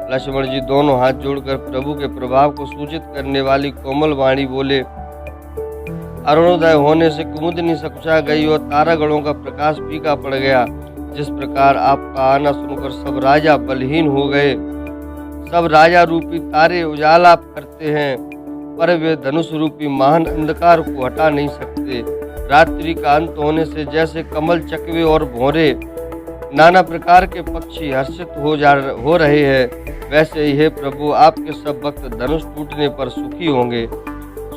लक्ष्मण जी दोनों हाथ जोड़कर प्रभु के प्रभाव को सूचित करने वाली कोमल वाणी बोले, अरुणोदय होने से कुमुदनी सकुचा गई और तारागणों का प्रकाश फीका पड़ गया। जिस प्रकार आपका आना सुनकर सब राजा बलहीन हो गए। सब राजा रूपी तारे उजाला करते हैं, पर वे धनुष रूपी महान अंधकार को हटा नहीं सकते। रात्रि का अंत होने से जैसे कमल चकवे और भौरे नाना प्रकार के पक्षी हर्षित हो रहे हैं, वैसे ही हे प्रभु आपके सब भक्त धनुष टूटने पर सुखी होंगे।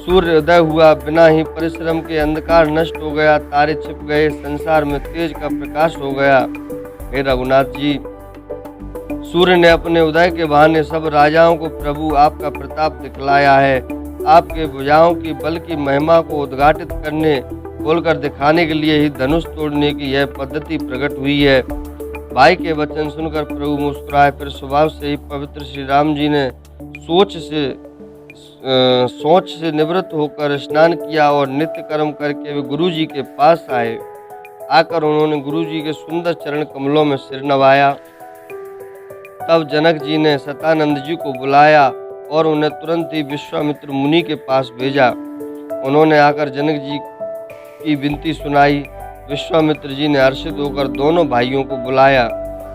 सूर्य उदय हुआ, बिना ही परिश्रम के अंधकार नष्ट हो गया, तारे छिप गए, संसार में तेज का प्रकाश हो गया। हे रघुनाथ जी, सूर्य ने अपने उदय के बहाने सब राजाओं को प्रभु आपका प्रताप दिखलाया है। आपके भुजाओं की बल की महिमा को उद्घाटित करने खोलकर दिखाने के लिए ही धनुष तोड़ने की यह पद्धति प्रकट हुई है। भाई के वचन सुनकर प्रभु मुस्कुराए। फिर स्वभाव से ही पवित्र श्री राम जी ने सोच से निवृत्त होकर स्नान किया और नित्य कर्म करके वे गुरु जी के पास आए। आकर उन्होंने गुरु जी के सुंदर चरण कमलों में सिर नवाया। तब जनक जी ने सतानंद जी को बुलाया और उन्हें तुरंत ही विश्वामित्र मुनि के पास भेजा। उन्होंने आकर जनक जी की विनती सुनाई। विश्वामित्र जी ने हर्षित होकर दोनों भाइयों को बुलाया।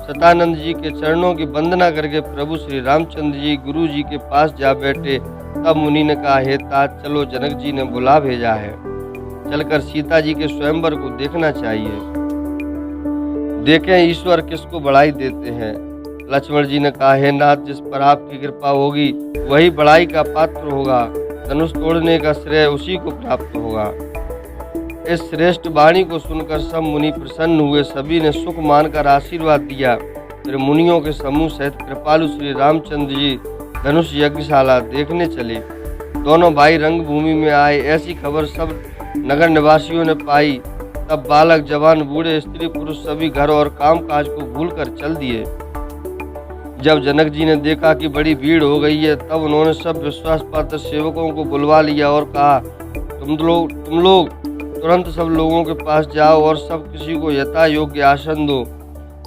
सतानंद जी के चरणों की वंदना करके प्रभु श्री रामचंद्र जी गुरु जी के पास जा बैठे। तब मुनि ने कहा, हे तात चलो, जनक जी ने बुला भेजा है, चलकर सीता जी के स्वयंवर को देखना चाहिए। देखें ईश्वर किसको बढ़ाई देते हैं। लक्ष्मण जी ने कहा, हे नाथ, जिस पर आपकी कृपा होगी वही बढ़ाई का पात्र होगा। धनुष तोड़ने का श्रेय उसी को प्राप्त होगा। इस श्रेष्ठ वाणी को सुनकर सब मुनि प्रसन्न हुए। सभी ने सुख मानकर आशीर्वाद दिया। फिर मुनियों के समूह सहित कृपालु श्री रामचंद्र जी धनुष यज्ञशाला देखने चले। दोनों भाई रंगभूमि में आए। ऐसी खबर सब नगर निवासियों ने पाई। तब बालक जवान बूढ़े स्त्री पुरुष सभी घर और कामकाज को भूलकर चल दिए। जब जनक जी ने देखा कि बड़ी भीड़ हो गई है, तब उन्होंने सब विश्वास पात्र सेवकों को बुलवा लिया और कहा, तुम लोग तुरंत सब लोगों के पास जाओ और सब किसी को यथा योग्य आसन दो।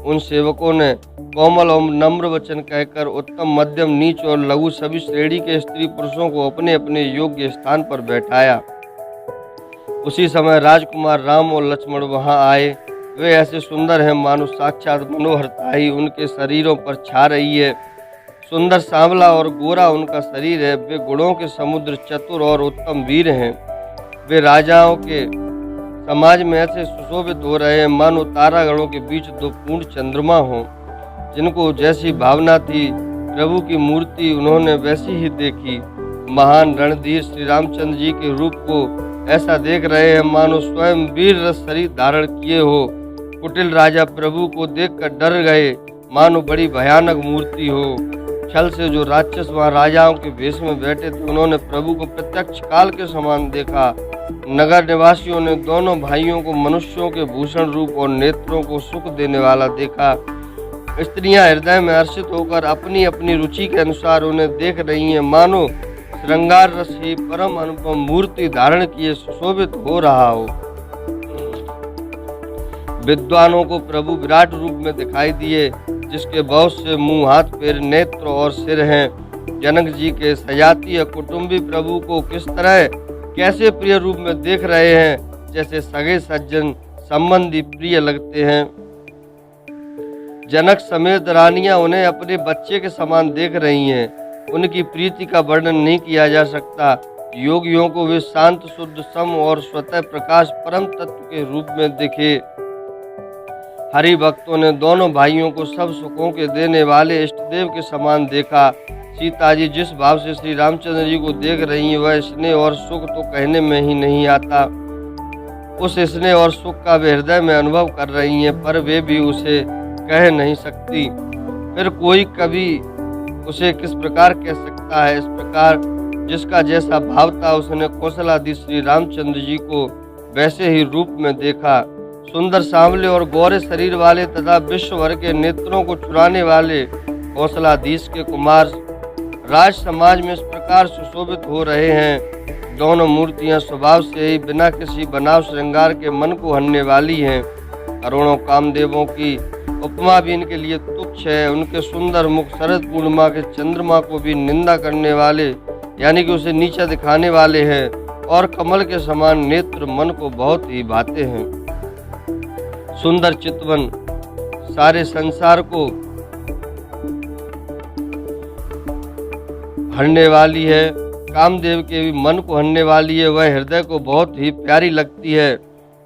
उन सेवकों ने कोमल और नम्र वचन कहकर उत्तम, मध्यम, नीच और लघु सभी श्रेणी के स्त्री पुरुषों को अपने अपने योग्य स्थान पर बैठाया। उसी समय राजकुमार राम और लक्ष्मण वहां आए। वे ऐसे सुंदर हैं मानो साक्षात मनोहरता ही उनके शरीरों पर छा रही है। सुंदर सांवला और गोरा उनका शरीर है। वे गुणों के समुद्र, चतुर और उत्तम वीर हैं। वे राजाओं के समाज में ऐसे सुशोभित हो रहे हैं मानो तारागणों के बीच दो पूर्ण चंद्रमा हों। जिनको जैसी भावना थी प्रभु की मूर्ति उन्होंने वैसी ही देखी। महान रणधीर श्री रामचंद्र जी के रूप को ऐसा देख रहे हैं मानो स्वयं वीर रस शरीर धारण किए हो। कुटिल राजा प्रभु को देखकर डर गए मानो बड़ी भयानक मूर्ति हो। छल से जो राक्षस वहां राजाओं के भेष में बैठे थे, उन्होंने प्रभु को प्रत्यक्ष काल के समान देखा। नगर निवासियों ने दोनों भाइयों को मनुष्यों के भूषण रूप और नेत्रों को सुख देने वाला देखा। स्त्रियां हृदय में हर्षित होकर अपनी अपनी रुचि के अनुसार उन्हें देख रही हैं, मानो श्रृंगार रस ही परम अनुपम मूर्ति धारण किए सुशोभित हो रहा हो। विद्वानों को प्रभु विराट रूप में दिखाई दिए, जिसके बहुत से मुंह, हाथ, पैर, नेत्र और सिर हैं। जनक जी के सजातीय कुटुंबी प्रभु को किस तरह कैसे प्रिय रूप में देख रहे हैं, जैसे सगे सज्जन संबंधी प्रिय लगते हैं। जनक समेत रानियां उन्हें अपने बच्चे के समान देख रही हैं। उनकी प्रीति का वर्णन नहीं किया जा सकता। योगियों को वे शांत, शुद्ध, सम और स्वतः प्रकाश परम तत्व के रूप में दिखे। हरि भक्तों ने दोनों भाइयों को सब सुखों के देने वाले इष्टदेव के समान देखा। सीता जी जिस भाव से श्री रामचंद्र जी को देख रही हैं, वह स्नेह और सुख तो कहने में ही नहीं आता। उस स्नेह और सुख का वे हृदय में अनुभव कर रही हैं, पर वे भी उसे कह नहीं सकती। फिर कोई कभी उसे किस प्रकार कह सकता है। इस प्रकार जिसका जैसा भाव था उसने कौशलाधीश श्री रामचंद्र जी को वैसे ही रूप में देखा। सुंदर सांवले और गोरे शरीर वाले तथा विश्व भर के नेत्रों को चुराने वाले कौशलाधीश के कुमार राज समाज में इस प्रकार सुशोभित हो रहे हैं। दोनों मूर्तियां स्वभाव से ही बिना किसी बनाव श्रृंगार के मन को हरने वाली हैं। करोड़ों कामदेवों की उपमा भी इनके लिए तुच्छ है। उनके सुंदर मुख शरद पूर्णिमा के चंद्रमा को भी निंदा करने वाले यानी कि उसे नीचा दिखाने वाले हैं और कमल के समान नेत्र मन को बहुत ही भाते हैं। सुंदर चितवन सारे संसार को हरने वाली है। कामदेव के भी मन को हरने वाली है। वह हृदय को बहुत ही प्यारी लगती है,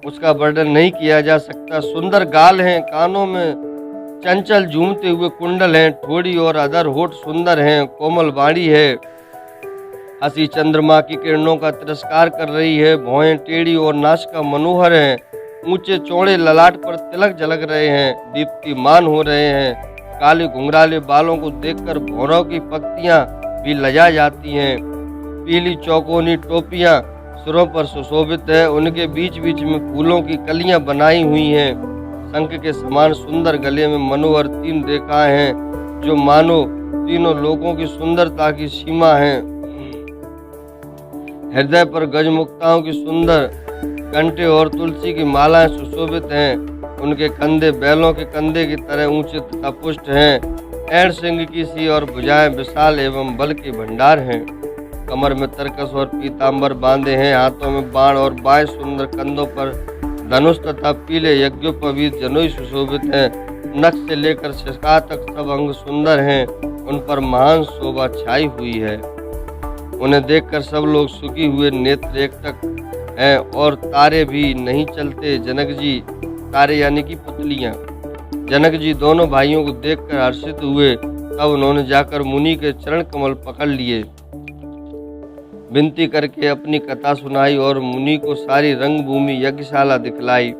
उसका वर्णन नहीं किया जा सकता। सुंदर गाल हैं, कानों में चंचल झूमते हुए कुंडल हैं, ठोड़ी और अधर होठ सुंदर हैं, कोमल वाणी है। हंसी चंद्रमा की किरणों का तिरस्कार कर रही है। भौहें टेढ़ी और नासिका मनोहर हैं। ऊंचे चौड़े ललाट पर तिलक झलक रहे हैं, दीप्तिमान हो रहे हैं। काले घुंघराले बालों को देखकर भौरों की पंक्तियां भी लजा जाती हैं। पीली चौकोनी टोपियां सिरों पर सुशोभित है। उनके बीच बीच में फूलों की कलियां बनाई हुई हैं। शंख के समान सुंदर गले में मनोहर 3 रेखाएं हैं जो मानो तीनों लोगों की सुंदरता की सीमा हैं। हृदय पर गजमुक्ताओं की सुंदर कंठे और तुलसी की मालाएं सुशोभित हैं। उनके कंधे बैलों के कंधे की तरह ऊंचे तथा पुष्ट हैं। ऐड़ सिंह की सी और भुजाएं विशाल एवं बल के भंडार हैं। कमर में तरकस और पीताम्बर बांधे हैं। हाथों में बाण और बाएं सुंदर कंधों पर धनुष तथा पीले यज्ञोपवीत जनोई सुशोभित हैं। नख से लेकर शिखा तक सब अंग सुंदर हैं। उन पर महान शोभा छाई हुई है। उन्हें देखकर सब लोग सुखी हुए नेत्र एकटक हैं और तारे भी नहीं चलते। जनक जी, तारे यानी कि पुतलियां, जनक जी दोनों भाइयों को देखकर हर्षित हुए। तब उन्होंने जाकर मुनि के चरण कमल पकड़ लिए, विनती करके अपनी कथा सुनाई और मुनि को सारी रंगभूमि यज्ञशाला दिखलाई।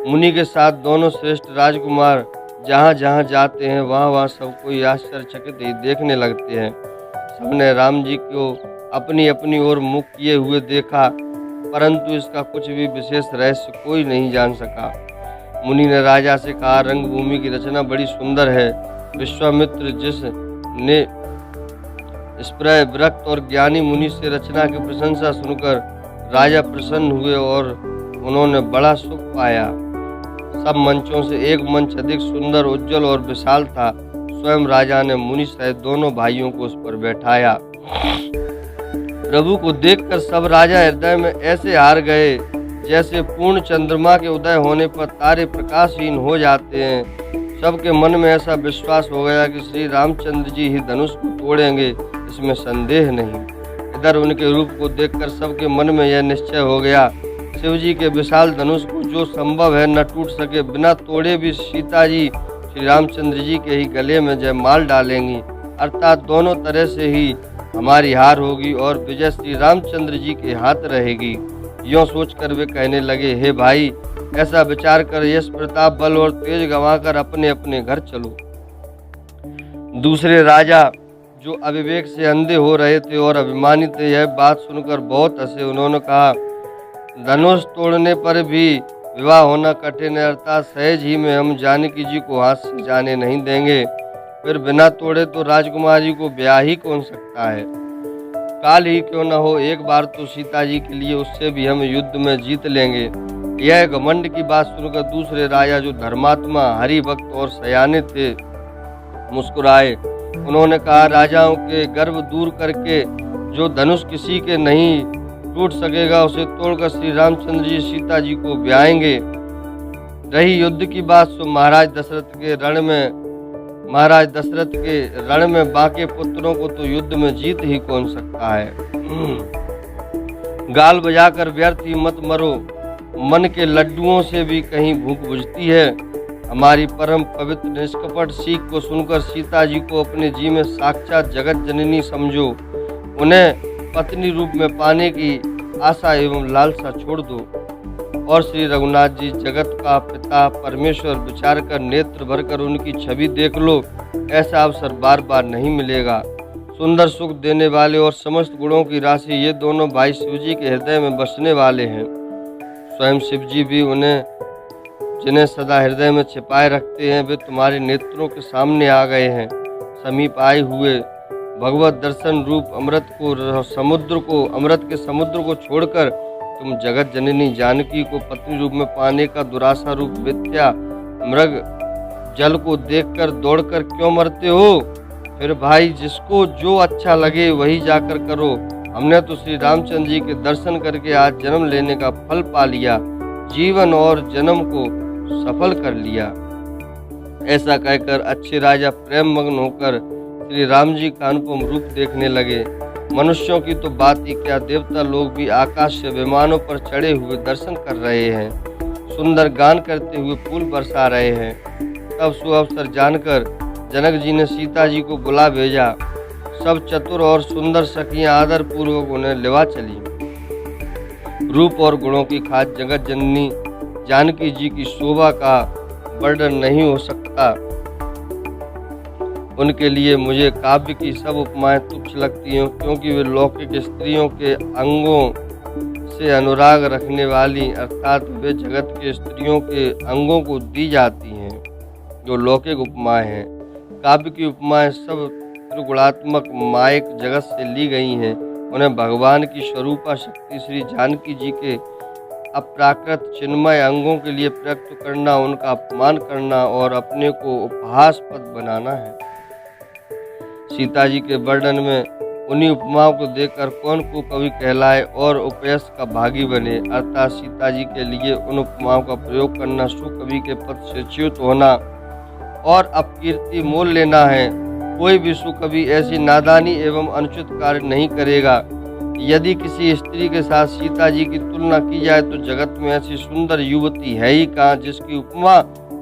मुनि के साथ दोनों श्रेष्ठ राजकुमार जहाँ जहाँ जाते हैं वहाँ वहाँ सबको आश्चर्यचकित ही देखने लगते हैं। सबने राम जी को अपनी अपनी ओर मुख किए हुए देखा, परंतु इसका कुछ भी विशेष रहस्य कोई नहीं जान सका। मुनि ने राजा से कहा, रंगभूमि की रचना बड़ी सुंदर है। विश्वामित्र जिसने स्प्रय विरक्त और ज्ञानी मुनि से रचना की प्रशंसा सुनकर राजा प्रसन्न हुए और उन्होंने बड़ा सुख पाया। सब मंचों से एक मंच अधिक सुंदर, उज्जवल और विशाल था। स्वयं राजा ने मुनि सहित दोनों भाइयों को उस पर बैठाया। प्रभु को देखकर सब राजा हृदय में ऐसे हार गए जैसे पूर्ण चंद्रमा के उदय होने पर तारे प्रकाशहीन हो जाते हैं। सबके मन में ऐसा विश्वास हो गया कि श्री रामचंद्र जी ही धनुष को तोड़ेंगे, इसमें संदेह नहीं। इधर उनके रूप को देखकर सबके मन में यह निश्चय हो गया, शिव जी के विशाल धनुष को जो संभव है न टूट सके, बिना तोड़े भी सीता जी श्री रामचंद्र जी के ही गले में जयमाल डालेंगी, अर्थात दोनों तरह से ही हमारी हार होगी और विजय श्री रामचंद्र जी के हाथ रहेगी। यूँ सोचकर वे कहने लगे, हे भाई, ऐसा विचार कर यश प्रताप बल और तेज गंवाकर अपने अपने घर चलो। दूसरे राजा जो अविवेक से अंधे हो रहे थे और अभिमानित थे, यह बात सुनकर बहुत हंसे। उन्होंने कहा, धनुष तोड़ने पर भी विवाह होना कठिन है, अर्थात सहज ही में हम जानकी जी को हाथ से जाने नहीं देंगे। फिर बिना तोड़े तो राजकुमारी को ब्याह ही कौन सकता है। काल ही क्यों न हो, एक बार तो सीता जी के लिए उससे भी हम युद्ध में जीत लेंगे। यह घमंड की बात सुनकर दूसरे राजा जो धर्मात्मा, हरि भक्त और सयाने थे मुस्कुराए। उन्होंने कहा, राजाओं के गर्व दूर करके जो धनुष किसी के नहीं टूट सकेगा उसे तोड़कर श्री रामचंद्र जी सीता जी को ब्याहेंगे। रही युद्ध की बात, सो महाराज दशरथ के रण में बाके पुत्रों को तो युद्ध में जीत ही कौन सकता है। गाल बजाकर व्यर्थ ही मत मरो, मन के लड्डुओं से भी कहीं भूख बुझती है। हमारी परम पवित्र निष्कपट सीख को सुनकर सीता जी को अपने जी में साक्षात जगत जननी समझो। उन्हें पत्नी रूप में पाने की आशा एवं लालसा छोड़ दो और श्री रघुनाथ जी जगत का पिता परमेश्वर विचार कर नेत्र भरकर उनकी छवि देख लो। ऐसा अवसर बार बार नहीं मिलेगा। सुंदर सुख देने वाले और समस्त गुणों की राशि ये दोनों भाई शिव जी के हृदय में बसने वाले हैं। स्वयं शिव जी भी उन्हें जिन्हें सदा हृदय में छिपाए रखते हैं वे तुम्हारे नेत्रों के सामने आ गए हैं। समीप आए हुए भगवत दर्शन रूप अमृत के समुद्र को छोड़कर तुम जगत जननी जानकी को पत्नी रूप में पाने का दुराशा रूप विद्या मृग जल को देखकर दौड़कर क्यों मरते हो? फिर भाई जिसको जो अच्छा लगे वही जाकर करो। हमने तो श्री रामचंद्र जी के दर्शन करके आज जन्म लेने का फल पा लिया, जीवन और जन्म को सफल कर लिया। ऐसा कहकर अच्छे राजा प्रेम मग्न होकर श्री राम जी का अनुपम रूप देखने लगे। मनुष्यों की तो बात ही क्या, देवता लोग भी आकाश से विमानों पर चढ़े हुए दर्शन कर रहे हैं, सुंदर गान करते हुए फूल बरसा रहे हैं। तब सुअवसर जानकर जनक जी ने सीता जी को बुला भेजा। सब चतुर और सुंदर सखियां आदर पूर्वक उन्हें लेवा चली। रूप और गुणों की खास जगत जननी जानकी जी की शोभा का वर्णन नहीं हो सकता। उनके लिए मुझे काव्य की सब उपमाएं तुच्छ लगती हैं, क्योंकि वे लौकिक स्त्रियों के अंगों से अनुराग रखने वाली, अर्थात वे जगत के स्त्रियों के अंगों को दी जाती हैं जो लौकिक उपमाएं हैं। काव्य की उपमाएं सब त्रिगुणात्मक मायक जगत से ली गई हैं। उन्हें भगवान की स्वरूपा शक्ति श्री जानकी जी के अप्राकृत चिन्मय अंगों के लिए प्रयुक्त करना, उनका अपमान करना और अपने को उपहासपद बनाना है। सीता जी के वर्णन में उन्हीं उपमाओं को देखकर कौन को कवि कहलाए और उपयश का भागी बने, अर्थात सीता जी के लिए उन उपमाओं का प्रयोग करना, सुकवि के पद से च्युत होना और अपकीर्ति मोल लेना है। कोई भी सुकवि ऐसी नादानी एवं अनुचित कार्य नहीं करेगा। यदि किसी स्त्री के साथ सीता जी की तुलना की जाए तो जगत में ऐसी सुंदर युवती है ही कहाँ जिसकी उपमा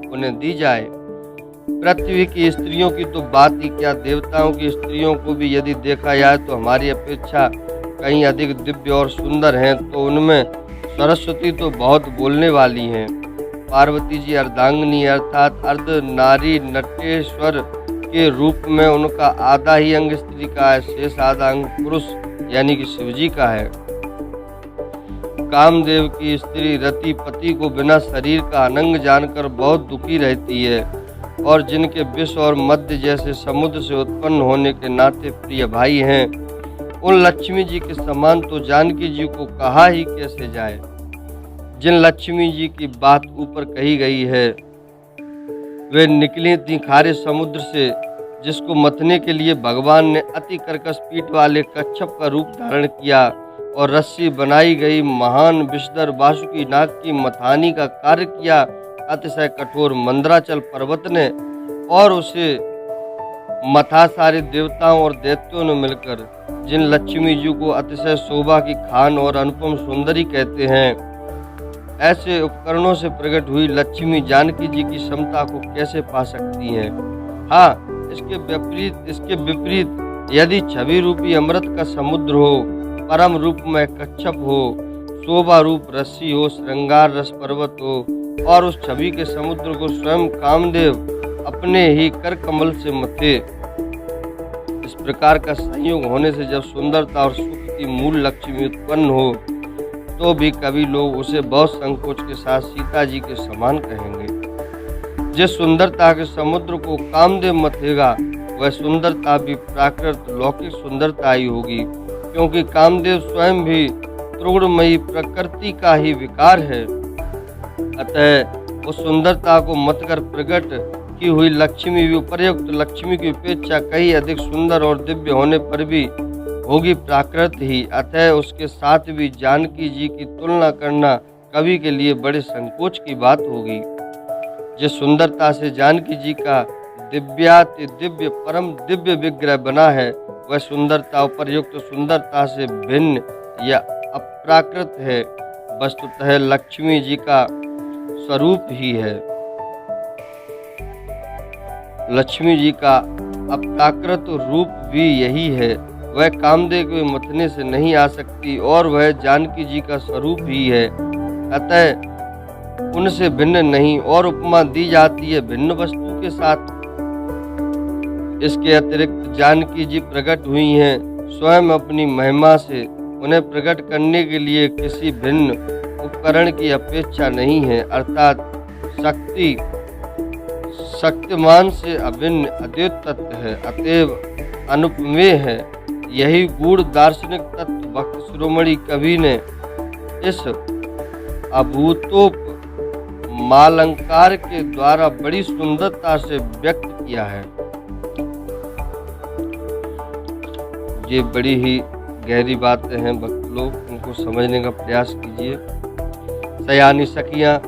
उन्हें दी जाए। पृथ्वी की स्त्रियों की तो बात ही क्या, देवताओं की स्त्रियों को भी यदि देखा जाए तो हमारी अपेक्षा कहीं अधिक दिव्य और सुंदर हैं। तो उनमें सरस्वती तो बहुत बोलने वाली हैं। पार्वती जी अर्धांगिनी अर्थात अर्ध नारी नटेश्वर के रूप में उनका आधा ही अंग स्त्री का है, शेष आधा अंग पुरुष यानी कि शिवजी का है। कामदेव की स्त्री रति पति को बिना शरीर का अनंग जानकर बहुत दुखी रहती है और जिनके विष और मध्य जैसे समुद्र से उत्पन्न होने के नाते प्रिय भाई हैं, उन लक्ष्मी जी के समान तो जानकी जी को कहा ही कैसे जाए। जिन लक्ष्मी जी की बात ऊपर कही गई है वे निकली थी खारे समुद्र से, जिसको मथने के लिए भगवान ने अति कर्कश पीठ वाले कच्छप का रूप धारण किया और रस्सी बनाई गई महान विषधर वासुकी नाग की मथानी का कार्य किया अतिशय कठोर मंदराचल पर्वत ने, और उसे मथा सारे देवताओं और दैत्यों ने मिलकर। जिन लक्ष्मी जी को अतिशय शोभा की खान और अनुपम सुंदरी कहते हैं, ऐसे उपकरणों से प्रकट हुई लक्ष्मी जानकी जी की क्षमता को कैसे पा सकती हैं? हाँ, इसके विपरीत यदि छवि रूपी अमृत का समुद्र हो, परम रूप में कच्छप हो, शोभा रूप रस्सी हो, श्रृंगार रस पर्वत हो और उस छवि के समुद्र को स्वयं कामदेव अपने ही कर कमल से मथे, इस प्रकार का संयोग होने से जब सुंदरता और सुख की मूल लक्ष्मी उत्पन्न हो तो भी कभी लोग उसे बहुत संकोच के साथ सीता जी के समान कहेंगे। जिस सुंदरता के समुद्र को कामदेव मथेगा वह सुंदरता भी प्राकृत लौकिक सुंदरता ही होगी, क्योंकि कामदेव स्वयं भी त्रिगुणमयी प्रकृति का ही विकार है। अतः उस सुंदरता को मतकर प्रकट की हुई लक्ष्मी भी उपर्युक्त लक्ष्मी की अपेक्षा कहीं अधिक सुंदर और दिव्य होने पर भी होगी प्राकृत ही। अतः उसके साथ भी जानकी जी की तुलना करना कवि के लिए बड़े संकोच की बात होगी। जिस सुंदरता से जानकी जी का दिव्याति दिव्य परम दिव्य विग्रह बना है वह सुंदरता उपर्युक्त सुंदरता से भिन्न या अप्राकृत है, वस्तुतः लक्ष्मी जी का स्वरूप ही है। लक्ष्मी जी का अप्राकृत रूप भी यही है, वह कामदेव के मथने से नहीं आ सकती और वह जानकी जी का स्वरूप ही है। अतः उनसे भिन्न नहीं और उपमा दी जाती है भिन्न वस्तु के साथ। इसके अतिरिक्त जानकी जी प्रकट हुई हैं स्वयं अपनी महिमा से। उन्हें प्रकट करने के लिए किसी भिन्न उपकरण की अपेक्षा नहीं है, अर्थात शक्तिमान से अभिन्न अद्वैत तत्व है, अतएव अनुपमेय है। यही गूढ़ दार्शनिक तत्व भक्त शिरोमणि कवि ने इस अभूतोप मालंकार के द्वारा बड़ी सुंदरता से व्यक्त किया है। ये बड़ी ही गहरी बातें हैं भक्त लोग, इनको समझने का प्रयास कीजिए। सयानी सखियां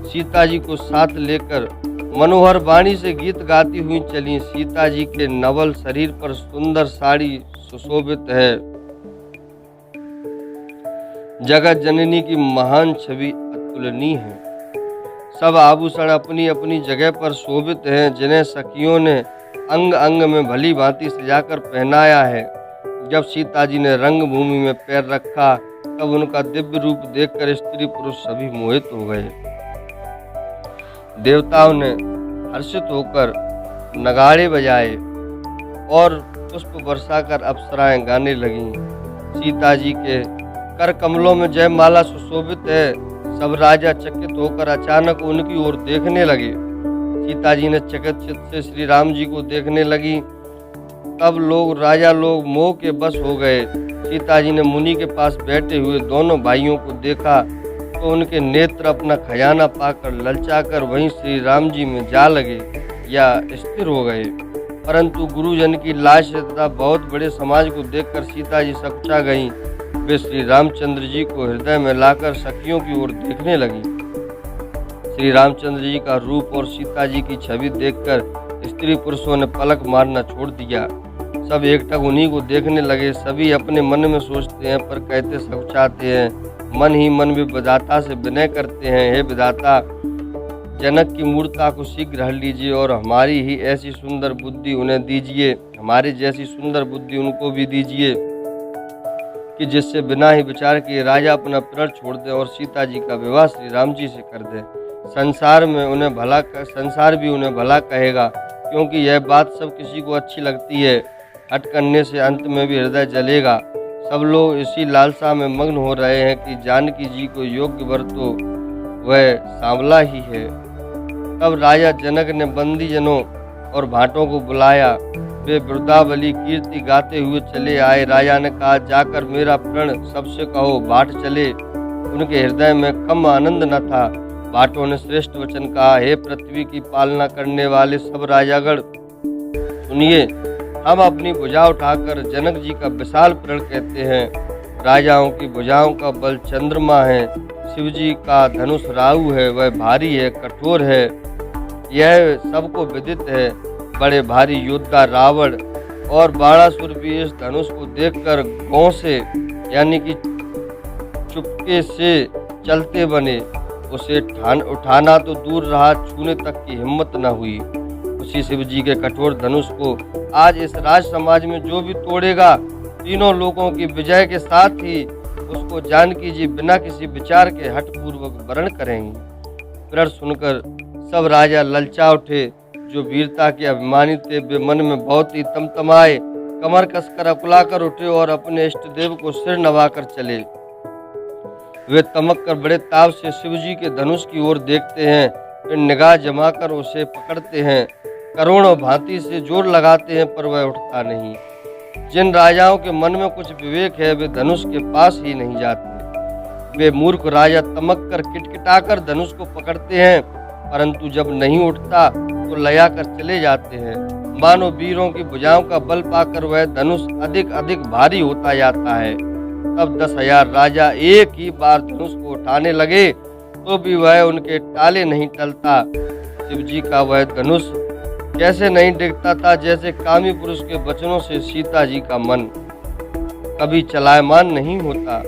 सीता जी को साथ लेकर मनोहर वाणी से गीत गाती हुई चली। सीता जी के नवल शरीर पर सुंदर साड़ी सुशोभित है। जगत जननी की महान छवि अतुलनीय है। सब आभूषण अपनी अपनी जगह पर शोभित हैं, जिन्हें सखियों ने अंग अंग में भली भांति सजाकर पहनाया है। जब सीता जी ने रंगभूमि में पैर रखा तब उनका दिव्य रूप देखकर स्त्री पुरुष सभी मोहित हो गए। देवताओं ने हर्षित होकर नगाड़े बजाए और पुष्प बरसाकर अप्सराएं गाने लगीं। सीता जी के कर कमलों में जयमाला सुशोभित है। सब राजा चकित होकर अचानक उनकी ओर देखने लगे। सीता जी ने चकित चित्त से श्री राम जी को देखने लगी। तब राजा लोग मोह के बस हो गए। सीता जी ने मुनि के पास बैठे हुए दोनों भाइयों को देखा तो उनके नेत्र अपना खजाना पाकर ललचाकर वहीं श्री राम जी में जा लगे या स्थिर हो गए। परंतु गुरुजन की लाश तथा बहुत बड़े समाज को देखकर सीता जी सकुचा गईं। वे श्री रामचंद्र जी को हृदय में लाकर सखियों की ओर देखने लगी। श्री रामचंद्र जी का रूप और सीता जी की छवि देखकर स्त्री पुरुषों ने पलक मारना छोड़ दिया। सब एकटक उन्हीं को देखने लगे। सभी अपने मन में सोचते हैं पर कहते सकुचाते हैं। मन ही मन में विधाता से विनय करते हैं, हे विधाता, जनक की मूर्ता को शीघ्र हर लीजिए और हमारी ही ऐसी सुंदर बुद्धि उन्हें दीजिए, हमारी जैसी सुंदर बुद्धि उनको भी दीजिए कि जिससे बिना ही विचार किए राजा अपना प्रण छोड़ दे और सीता जी का विवाह श्री राम जी से कर दे। संसार भी उन्हें भला कहेगा, क्योंकि यह बात सब किसी को अच्छी लगती है। हट करने से अंत में भी हृदय जलेगा। सब लोग इसी लालसा में मग्न हो रहे हैं कि जानकी जी को योग्य वर तो वह सांवला ही है। तब राजा जनक ने बंदी जनों और भाटों को बुलाया। वे वृद्धावली कीर्ति गाते हुए चले आए। राजा ने कहा, जाकर मेरा प्रण सबसे कहो। भाट चले। उनके हृदय में कम आनंद न था। भाटों ने श्रेष्ठ वचन कहा, हे पृथ्वी की पालना करने वाले सब राजागण, सुनिए, हम अपनी भुजा उठाकर जनक जी का विशाल प्रण कहते हैं। राजाओं की भुजाओं का बल चंद्रमा है। शिव जी का धनुष राहु है, वह भारी है, कठोर है, यह सबको विदित है। बड़े भारी योद्धा रावण और बाणासुर भी इस धनुष को देखकर गांव से यानी कि चुपके से चलते बने। उसे उठाना तो दूर रहा, छूने तक की हिम्मत न हुई। उसी शिव जी के कठोर धनुष को आज इस राज समाज में जो भी तोड़ेगा, तीनों लोगों की विजय के साथ ही उसको जानकी जी बिना किसी विचार के हठपूर्वक वरण करेंगे। प्रण सुनकर सब राजा ललचा उठे। जो वीरता के अभिमानी थे वे मन में बहुत ही तमतमाए, कमर कसकर अकुलाकर उठे और अपने इष्ट देव को सिर नवाकर चले। वे तमक कर बड़े ताव से शिव जी के धनुष की ओर देखते हैं, फिर निगाह जमाकर उसे पकड़ते हैं। करोड़ों भांति से जोर लगाते हैं पर वह उठता नहीं। जिन राजाओं के मन में कुछ विवेक है वे धनुष के पास ही नहीं जाते। वे मूर्ख राजा तमक कर किटकिटाकर धनुष को पकड़ते हैं, परंतु जब नहीं उठता तो लया कर चले जाते हैं। मानो वीरों की भुजाओं का बल पाकर वह धनुष अधिक अधिक भारी होता जाता है। तब 10,000 राजा एक ही बार धनुष को उठाने लगे तो भी वह उनके टाले नहीं टलता। शिव जी का वह धनुष कैसे नहीं डिगता था, जैसे कामी पुरुष के वचनों से सीता जी का मन कभी चलायमान नहीं होता।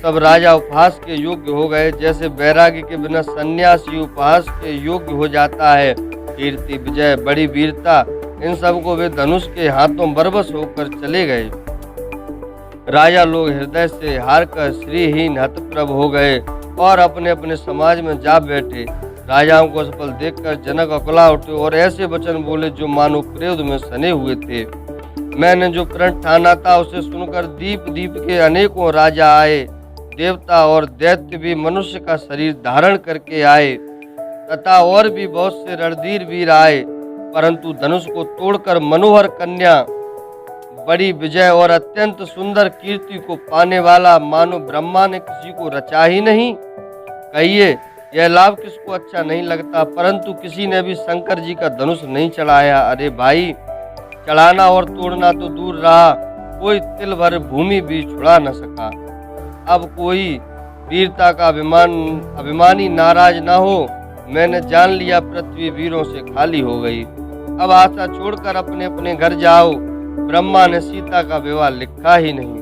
सब राजा उपहास के योग्य हो गए, जैसे वैराग्य के बिना सन्यासी उपहास के योग्य हो जाता है। कीर्ति, विजय, बड़ी वीरता, इन सब को वे धनुष के हाथों बरबस होकर चले गए। राजा लोग हृदय से हार कर श्रीहीन हतप्रभ हो गए और अपने अपने समाज में जा बैठे। राजाओं को असफल देखकर जनक अकुला उठे और ऐसे वचन बोले जो मानो क्रोध में सने हुए थे। मैंने जो प्रण ठाना था उसे सुनकर दीप दीप के अनेकों राजा आए, देवता और दैत्य भी मनुष्य का शरीर धारण करके आए तथा और भी बहुत से रणधीर वीर आए, परंतु धनुष को तोड़कर मनोहर कन्या, बड़ी विजय और अत्यंत सुंदर कीर्ति को पाने वाला मानो ब्रह्मा ने किसी को रचा ही नहीं। कहिए यह लाभ किसको अच्छा नहीं लगता, परंतु किसी ने भी शंकर जी का धनुष नहीं चढ़ाया। अरे भाई, चढ़ाना और तोड़ना तो दूर रहा, कोई तिल भर भूमि भी छुड़ा न सका। अब कोई वीरता का अभिमानी नाराज ना हो। मैंने जान लिया पृथ्वी वीरों से खाली हो गई। अब आशा छोड़कर अपने अपने घर जाओ। ब्रह्मा ने सीता का विवाह लिखा ही नहीं।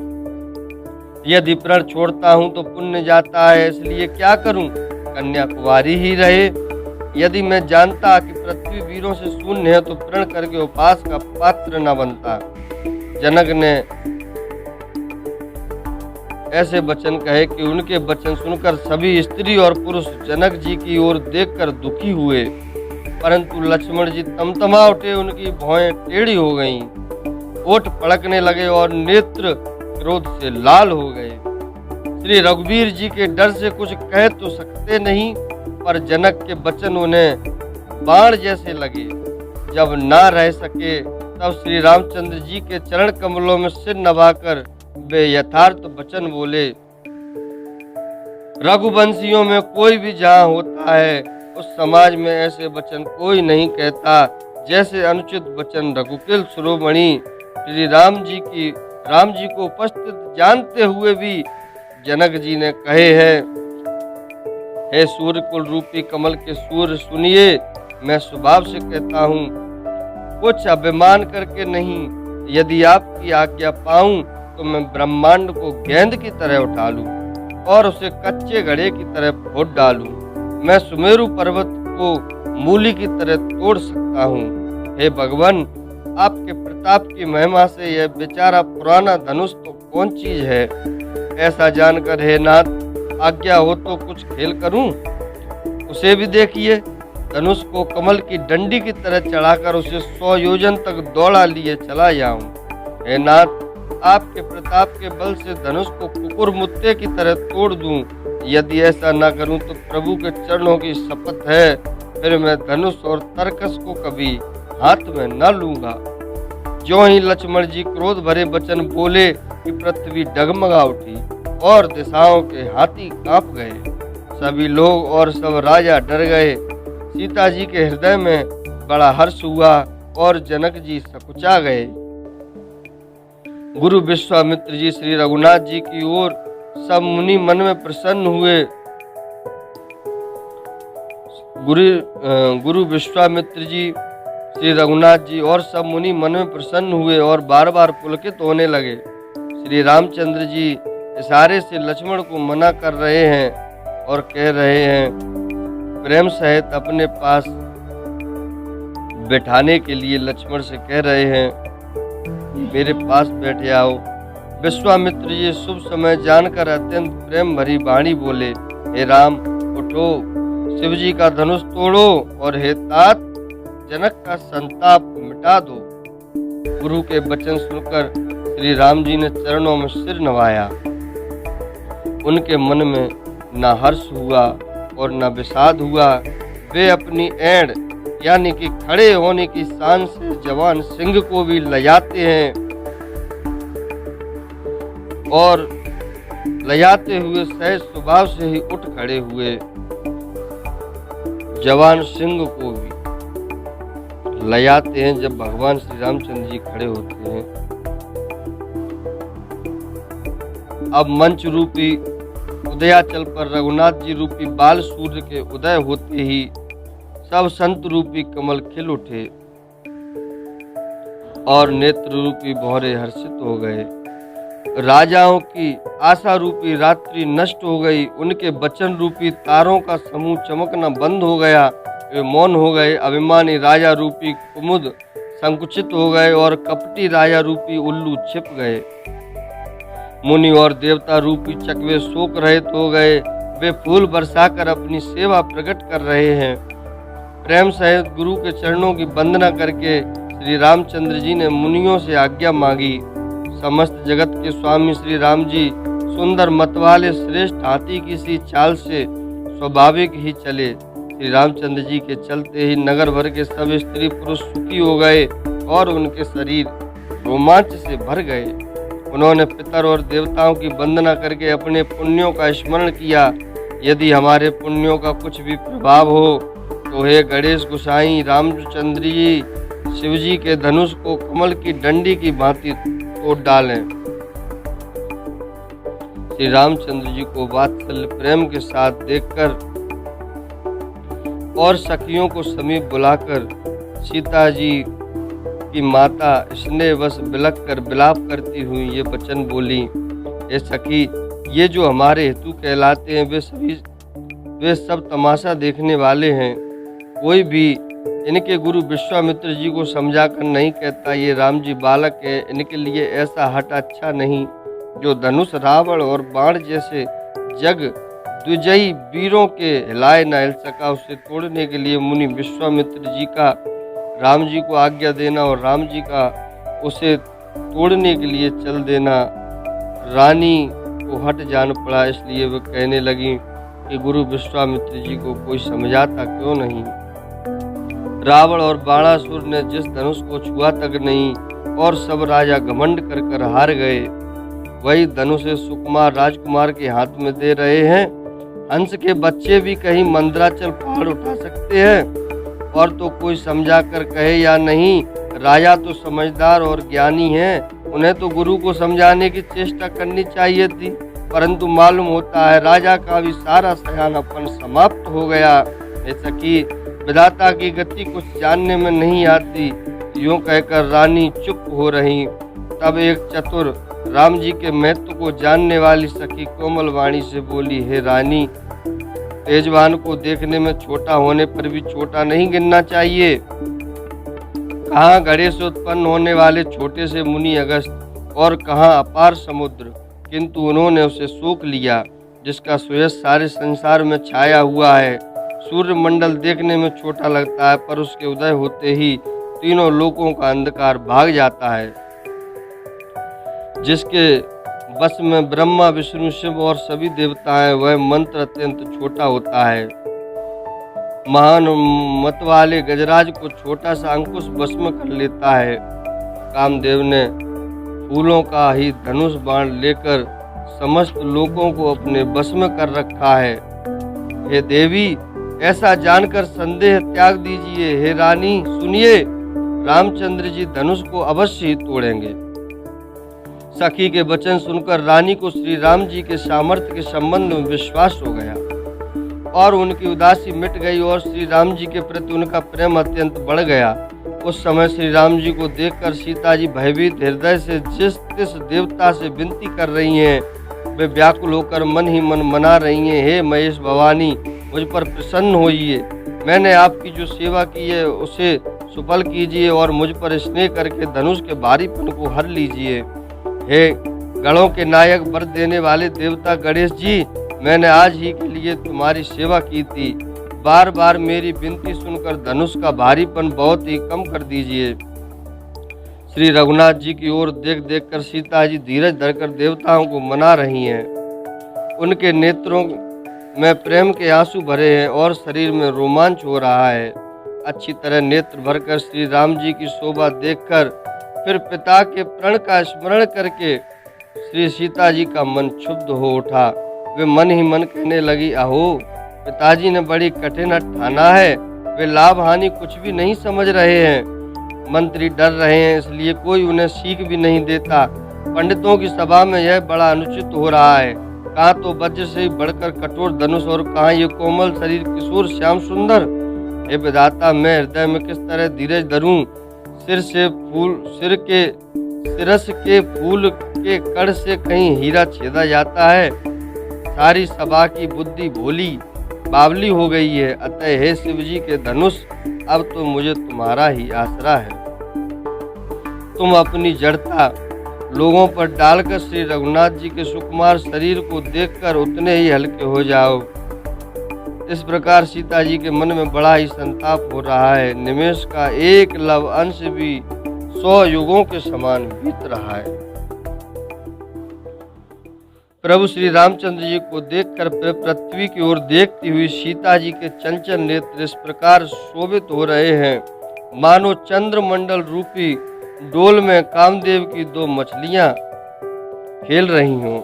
यदि प्रण छोड़ता हूँ तो पुण्य जाता है, इसलिए क्या करूँ, कन्या कुंवारी ही रहे। यदि मैं जानता कि पृथ्वी वीरों से शून्य है तो प्रण करके उपास का पात्र न बनता। जनक ने ऐसे वचन कहे कि उनके वचन सुनकर सभी स्त्री और पुरुष जनक जी की ओर देखकर दुखी हुए, परंतु लक्ष्मण जी तमतमा उठे, उनकी भौहें टेढ़ी हो गईं, ओठ पड़कने लगे और नेत्र क्रोध से लाल हो गए। श्री रघुवीर जी के डर से कुछ कह तो सकते नहीं, पर जनक के वचन उन्हें बाण जैसे लगे। जब ना रह सके तब श्री रामचंद्र जी के चरण कमलों में सिर नभाकर वे यथार्थ वचन बोले। रघुवंशियों में कोई भी जहाँ होता है उस समाज में ऐसे वचन कोई नहीं कहता जैसे अनुचित वचन रघुकुल शिरोमणि श्री राम जी को उपस्थित जानते हुए भी जनक जी ने कहे हैं। हे सूर्य कुल रूपी कमल के सूर्य, सुनिए, मैं स्वभाव से कहता हूँ, कुछ अभिमान करके नहीं। यदि आपकी आज्ञा पाऊं तो मैं ब्रह्मांड को गेंद की तरह उठा लूं और उसे कच्चे घड़े की तरह फोड़ डालूं। मैं सुमेरु पर्वत को मूली की तरह तोड़ सकता हूँ। हे भगवान, आपके प्रताप की महिमा से यह बेचारा पुराना धनुष तो कौन चीज है। ऐसा जानकर हे नाथ, आज्ञा हो तो कुछ खेल करूं। उसे भी देखिए, धनुष को कमल की डंडी की तरह चढ़ाकर उसे 100 योजन तक दौड़ा लिए चला जाऊं। हे नाथ, आपके प्रताप के बल से धनुष को कुकुर मुत्ते की तरह तोड़ दूं। यदि ऐसा न करूं तो प्रभु के चरणों की शपथ है, फिर मैं धनुष और तरकस को कभी हाथ में न लूंगा। ज्यों ही लक्ष्मण जी क्रोध भरे वचन बोले कि पृथ्वी डगमगा उठी और दिशाओं के हाथी कांप गए। सभी लोग और सब राजा डर गए। सीता जी के हृदय में बड़ा हर्ष हुआ और जनक जी सकुचा गए। गुरु विश्वामित्र जी श्री रघुनाथ जी की ओर सब मुनि मन में प्रसन्न हुए। गुरु विश्वामित्र जी श्री रघुनाथ जी और सब मुनि मन में प्रसन्न हुए और बार बार पुलकित होने लगे। श्री रामचंद्र जी इशारे से लक्ष्मण को मना कर रहे हैं और कह रहे हैं, प्रेम सहित अपने पास बैठाने के लिए लक्ष्मण से कह रहे हैं, मेरे पास बैठे आओ। विश्वामित्र जी शुभ समय जानकर अत्यंत प्रेम भरी वाणी बोले, हे राम, उठो, शिव जी का धनुष तोड़ो और हे तात, जनक का संताप मिटा दो। गुरु के वचन सुनकर श्री राम जी ने चरणों में सिर नवाया। उनके मन में न हर्ष हुआ और न विषाद हुआ। वे अपनी एड़ यानी कि खड़े होने की शान से जवान सिंह को भी लजाते हैं और लजाते हुए सहज स्वभाव से ही उठ खड़े हुए। जवान सिंह को भी लजाते हैं जब भगवान श्री रामचंद्र जी खड़े होते हैं। अब मंच रूपी उदयाचल पर रघुनाथ जी रूपी बाल सूर्य के उदय होते ही सब संत रूपी कमल खिल उठे और नेत्र रूपी भौरे हर्षित हो गए। राजाओं की आशा रूपी रात्रि नष्ट हो गई। उनके वचन रूपी तारों का समूह चमकना बंद हो गया। वे मौन हो गए। अभिमानी राजा रूपी कुमुद संकुचित हो गए और कपटी राजा रूपी उल्लू छिप गए। मुनि और देवता रूपी चकवे शोक रहित हो गए। वे फूल बरसाकर अपनी सेवा प्रकट कर रहे हैं। प्रेम सहित गुरु के चरणों की वंदना करके श्री रामचंद्र जी ने मुनियों से आज्ञा मांगी। समस्त जगत के स्वामी श्री राम जी सुंदर मत वाले श्रेष्ठ हाथी की सी चाल से स्वाभाविक ही चले। श्री रामचंद्र जी के चलते ही नगर भर के सब स्त्री पुरुष सुखी हो गए और उनके शरीर रोमांच से भर गए। उन्होंने पितर और देवताओं की वंदना करके अपने पुण्यों का स्मरण किया। यदि हमारे पुण्यों का कुछ भी प्रभाव हो तो हे गणेश गोसाई रामचंद्र जी शिव जी के धनुष को कमल की डंडी की भांति तोड़ डालें। श्री रामचंद्र जी को वात्सल्य प्रेम के साथ देखकर और सखियों को समीप बुलाकर सीता जी की माता स्नेहवश बिलख कर विलाप करती हुई ये वचन बोली, हे सखी, ये जो हमारे हेतु कहलाते हैं वे सब तमाशा देखने वाले हैं। कोई भी इनके गुरु विश्वामित्र जी को समझाकर नहीं कहता ये राम जी बालक है, इनके लिए ऐसा हट अच्छा नहीं। जो धनुष रावण और बाण जैसे जग द्विजयी वीरों के हिलाए न हिल सका, उसे तोड़ने के लिए मुनि विश्वामित्र जी का राम जी को आज्ञा देना और राम जी का उसे तोड़ने के लिए चल देना रानी को हट जान पड़ा। इसलिए वे कहने लगी कि गुरु विश्वामित्र जी को कोई समझाता क्यों नहीं। रावण और बाणासुर ने जिस धनुष को छुआ तक नहीं और सब राजा घमंड कर कर हार गए, वही धनुष सुकुमार राजकुमार के हाथ में दे रहे हैं। हंस के बच्चे भी कहीं मंदराचल पहाड़ उठा सकते हैं और तो कोई समझा कर कहे या नहीं। राजा तो समझदार और ज्ञानी हैं, उन्हें तो गुरु को समझाने की चेष्टा करनी चाहिए थी, परंतु मालूम होता है राजा का भी सारा सयानापन समाप्त हो गया। ऐसा कि विधाता की गति कुछ जानने में नहीं आती। यूं कहकर रानी चुप हो रही। तब एक चतुर राम जी के महत्व को जानने वाली सखी कोमल वाणी से बोली, हे रानी, तेजवान को देखने में छोटा होने पर भी छोटा नहीं गिनना चाहिए। कहाँ घड़े से उत्पन्न होने वाले छोटे से मुनि अगस्त और कहाँ अपार समुद्र, किंतु उन्होंने उसे सोख लिया जिसका सुयश सारे संसार में छाया हुआ है। सूर्य मंडल देखने में छोटा लगता है, पर उसके उदय होते ही तीनों लोकों का अंधकार भाग जाता है। जिसके बस में ब्रह्मा विष्णु शिव और सभी देवता हैं, वह मंत्र अत्यंत छोटा होता है। महान मत वाले गजराज को छोटा सा अंकुश बस में कर लेता है। कामदेव ने फूलों का ही धनुष बाण लेकर समस्त लोगों को अपने बस में कर रखा है। हे देवी, ऐसा जानकर संदेह त्याग दीजिए। हे रानी सुनिए, रामचंद्र जी धनुष को अवश्य ही तोड़ेंगे। सखी के वचन सुनकर रानी को श्री राम जी के सामर्थ्य के संबंध में विश्वास हो गया और उनकी उदासी मिट गई और श्री राम जी के प्रति उनका प्रेम अत्यंत बढ़ गया। उस समय श्री राम जी को देखकर सीता जी भयभीत हृदय से जिस देवता से विनती कर रही हैं, वे व्याकुल होकर मन ही मन मना रही हैं, हे महेश भवानी, मुझ पर प्रसन्न होइए। मैंने आपकी जो सेवा की है उसे सुफल कीजिए और मुझ पर स्नेह करके धनुष के भारीपन को हर लीजिए। हे गणों के नायक, वर देने वाले देवता गणेश जी, मैंने आज ही के लिए तुम्हारी सेवा की थी। बार बार मेरी विनती सुनकर धनुष का भारीपन बहुत ही कम कर दीजिए। श्री रघुनाथ जी की ओर देख देख कर सीता जी धीरज धरकर देवताओं को मना रही हैं। उनके नेत्रों में प्रेम के आंसू भरे हैं और शरीर में रोमांच हो रहा है। अच्छी तरह नेत्र भरकर श्री राम जी की शोभा देखकर फिर पिता के प्रण का स्मरण करके श्री सीता जी का मन क्षुब्ध हो उठा। वे मन ही मन कहने लगी, अहो, पिताजी ने बड़ी कठिन ठाना है, वे लाभ हानि कुछ भी नहीं समझ रहे हैं। मंत्री डर रहे हैं, इसलिए कोई उन्हें सीख भी नहीं देता। पंडितों की सभा में यह बड़ा अनुचित हो रहा है। कहाँ तो वज्र से ही बढ़कर कठोर धनुष और कहाँ ये कोमल शरीर किशोर श्याम सुंदर। हे विधाता, मैं हृदय में किस तरह धीरज धरूं। सिरस के फूल के कड़ से कहीं हीरा छेदा जाता है। सारी सभा की बुद्धि भोली बावली हो गई है। अतः हे शिव जी के धनुष, अब तो मुझे तुम्हारा ही आसरा है। तुम अपनी जड़ता लोगों पर डालकर श्री रघुनाथ जी के सुकुमार शरीर को देखकर उतने ही हल्के हो जाओ। इस प्रकार सीता जी के मन में बड़ा ही संताप हो रहा है। निमेष का एक लव अंश भी 100 युगों के समान बीत रहा है। प्रभु श्री रामचंद्र जी को देखकर पृथ्वी की ओर देखती हुई सीता जी के चंचल नेत्र इस प्रकार शोभित हो रहे हैं, मानो चंद्रमंडल रूपी डोल में कामदेव की 2 मछलियां खेल रही हों।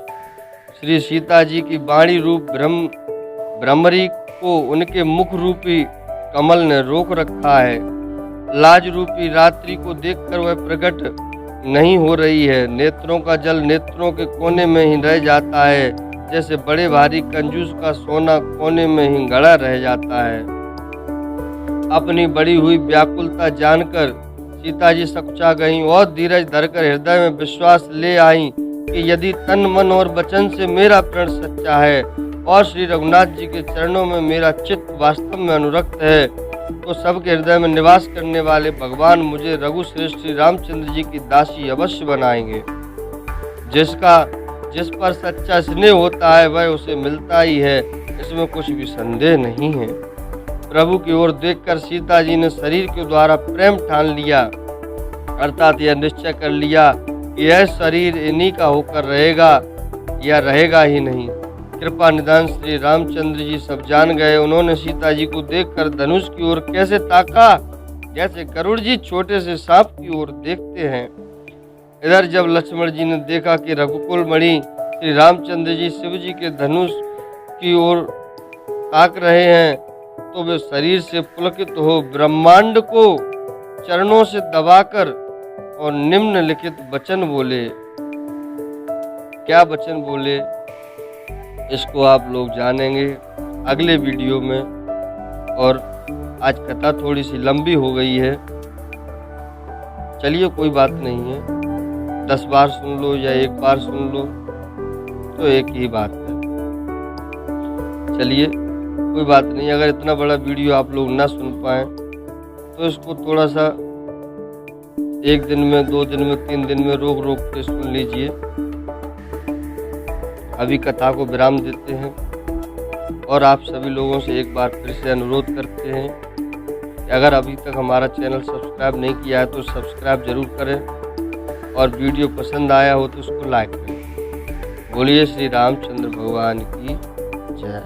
श्री सीता जी की वाणी रूप भ्रमरी को उनके मुख रूपी कमल ने रोक रखा है। लाज रूपी रात्रि को देखकर वह प्रकट नहीं हो रही है। नेत्रों का जल नेत्रों के कोने में ही रह जाता है, जैसे बड़े भारी कंजूस का सोना कोने में ही गड़ा रह जाता है। अपनी बड़ी हुई व्याकुलता जानकर सीता जी सकुचा गईं और धीरज धरकर हृदय में विश्वास ले आईं कि यदि तन मन और वचन से मेरा प्रण सच्चा है और श्री रघुनाथ जी के चरणों में मेरा चित्त वास्तव में अनुरक्त है, तो सबके हृदय में निवास करने वाले भगवान मुझे रघुश्रेष्ठ श्री रामचंद्र जी की दासी अवश्य बनाएंगे। जिस पर सच्चा स्नेह होता है वह उसे मिलता ही है, इसमें कुछ भी संदेह नहीं है। प्रभु की ओर देखकर सीता जी ने शरीर के द्वारा प्रेम ठान लिया, अर्थात यह निश्चय कर लिया कि यह शरीर इन्हीं का होकर रहेगा या रहेगा ही नहीं। कृपा निदान श्री रामचंद्र जी सब जान गए। उन्होंने सीता जी को देखकर धनुष की ओर कैसे ताका, जैसे गरुड़ जी छोटे से सांप की ओर देखते हैं। इधर जब लक्ष्मण जी ने देखा कि रघुकुल मणि श्री रामचंद्र जी शिव जी के धनुष की ओर ताक रहे हैं, तो वे शरीर से पुलकित हो ब्रह्मांड को चरणों से दबाकर और निम्नलिखित वचन बोले। क्या वचन बोले इसको आप लोग जानेंगे अगले वीडियो में। और आज कथा थोड़ी सी लंबी हो गई है, चलिए कोई बात नहीं है, 10 बार सुन लो या 1 बार सुन लो तो एक ही बात है। चलिए कोई बात नहीं, अगर इतना बड़ा वीडियो आप लोग ना सुन पाए तो इसको थोड़ा सा 1 दिन में, 2 दिन में, 3 दिन में रोक के सुन लीजिए। अभी कथा को विराम देते हैं और आप सभी लोगों से एक बार फिर से अनुरोध करते हैं कि अगर अभी तक हमारा चैनल सब्सक्राइब नहीं किया है तो सब्सक्राइब जरूर करें और वीडियो पसंद आया हो तो उसको लाइक करें। बोलिए श्री रामचंद्र भगवान की जय।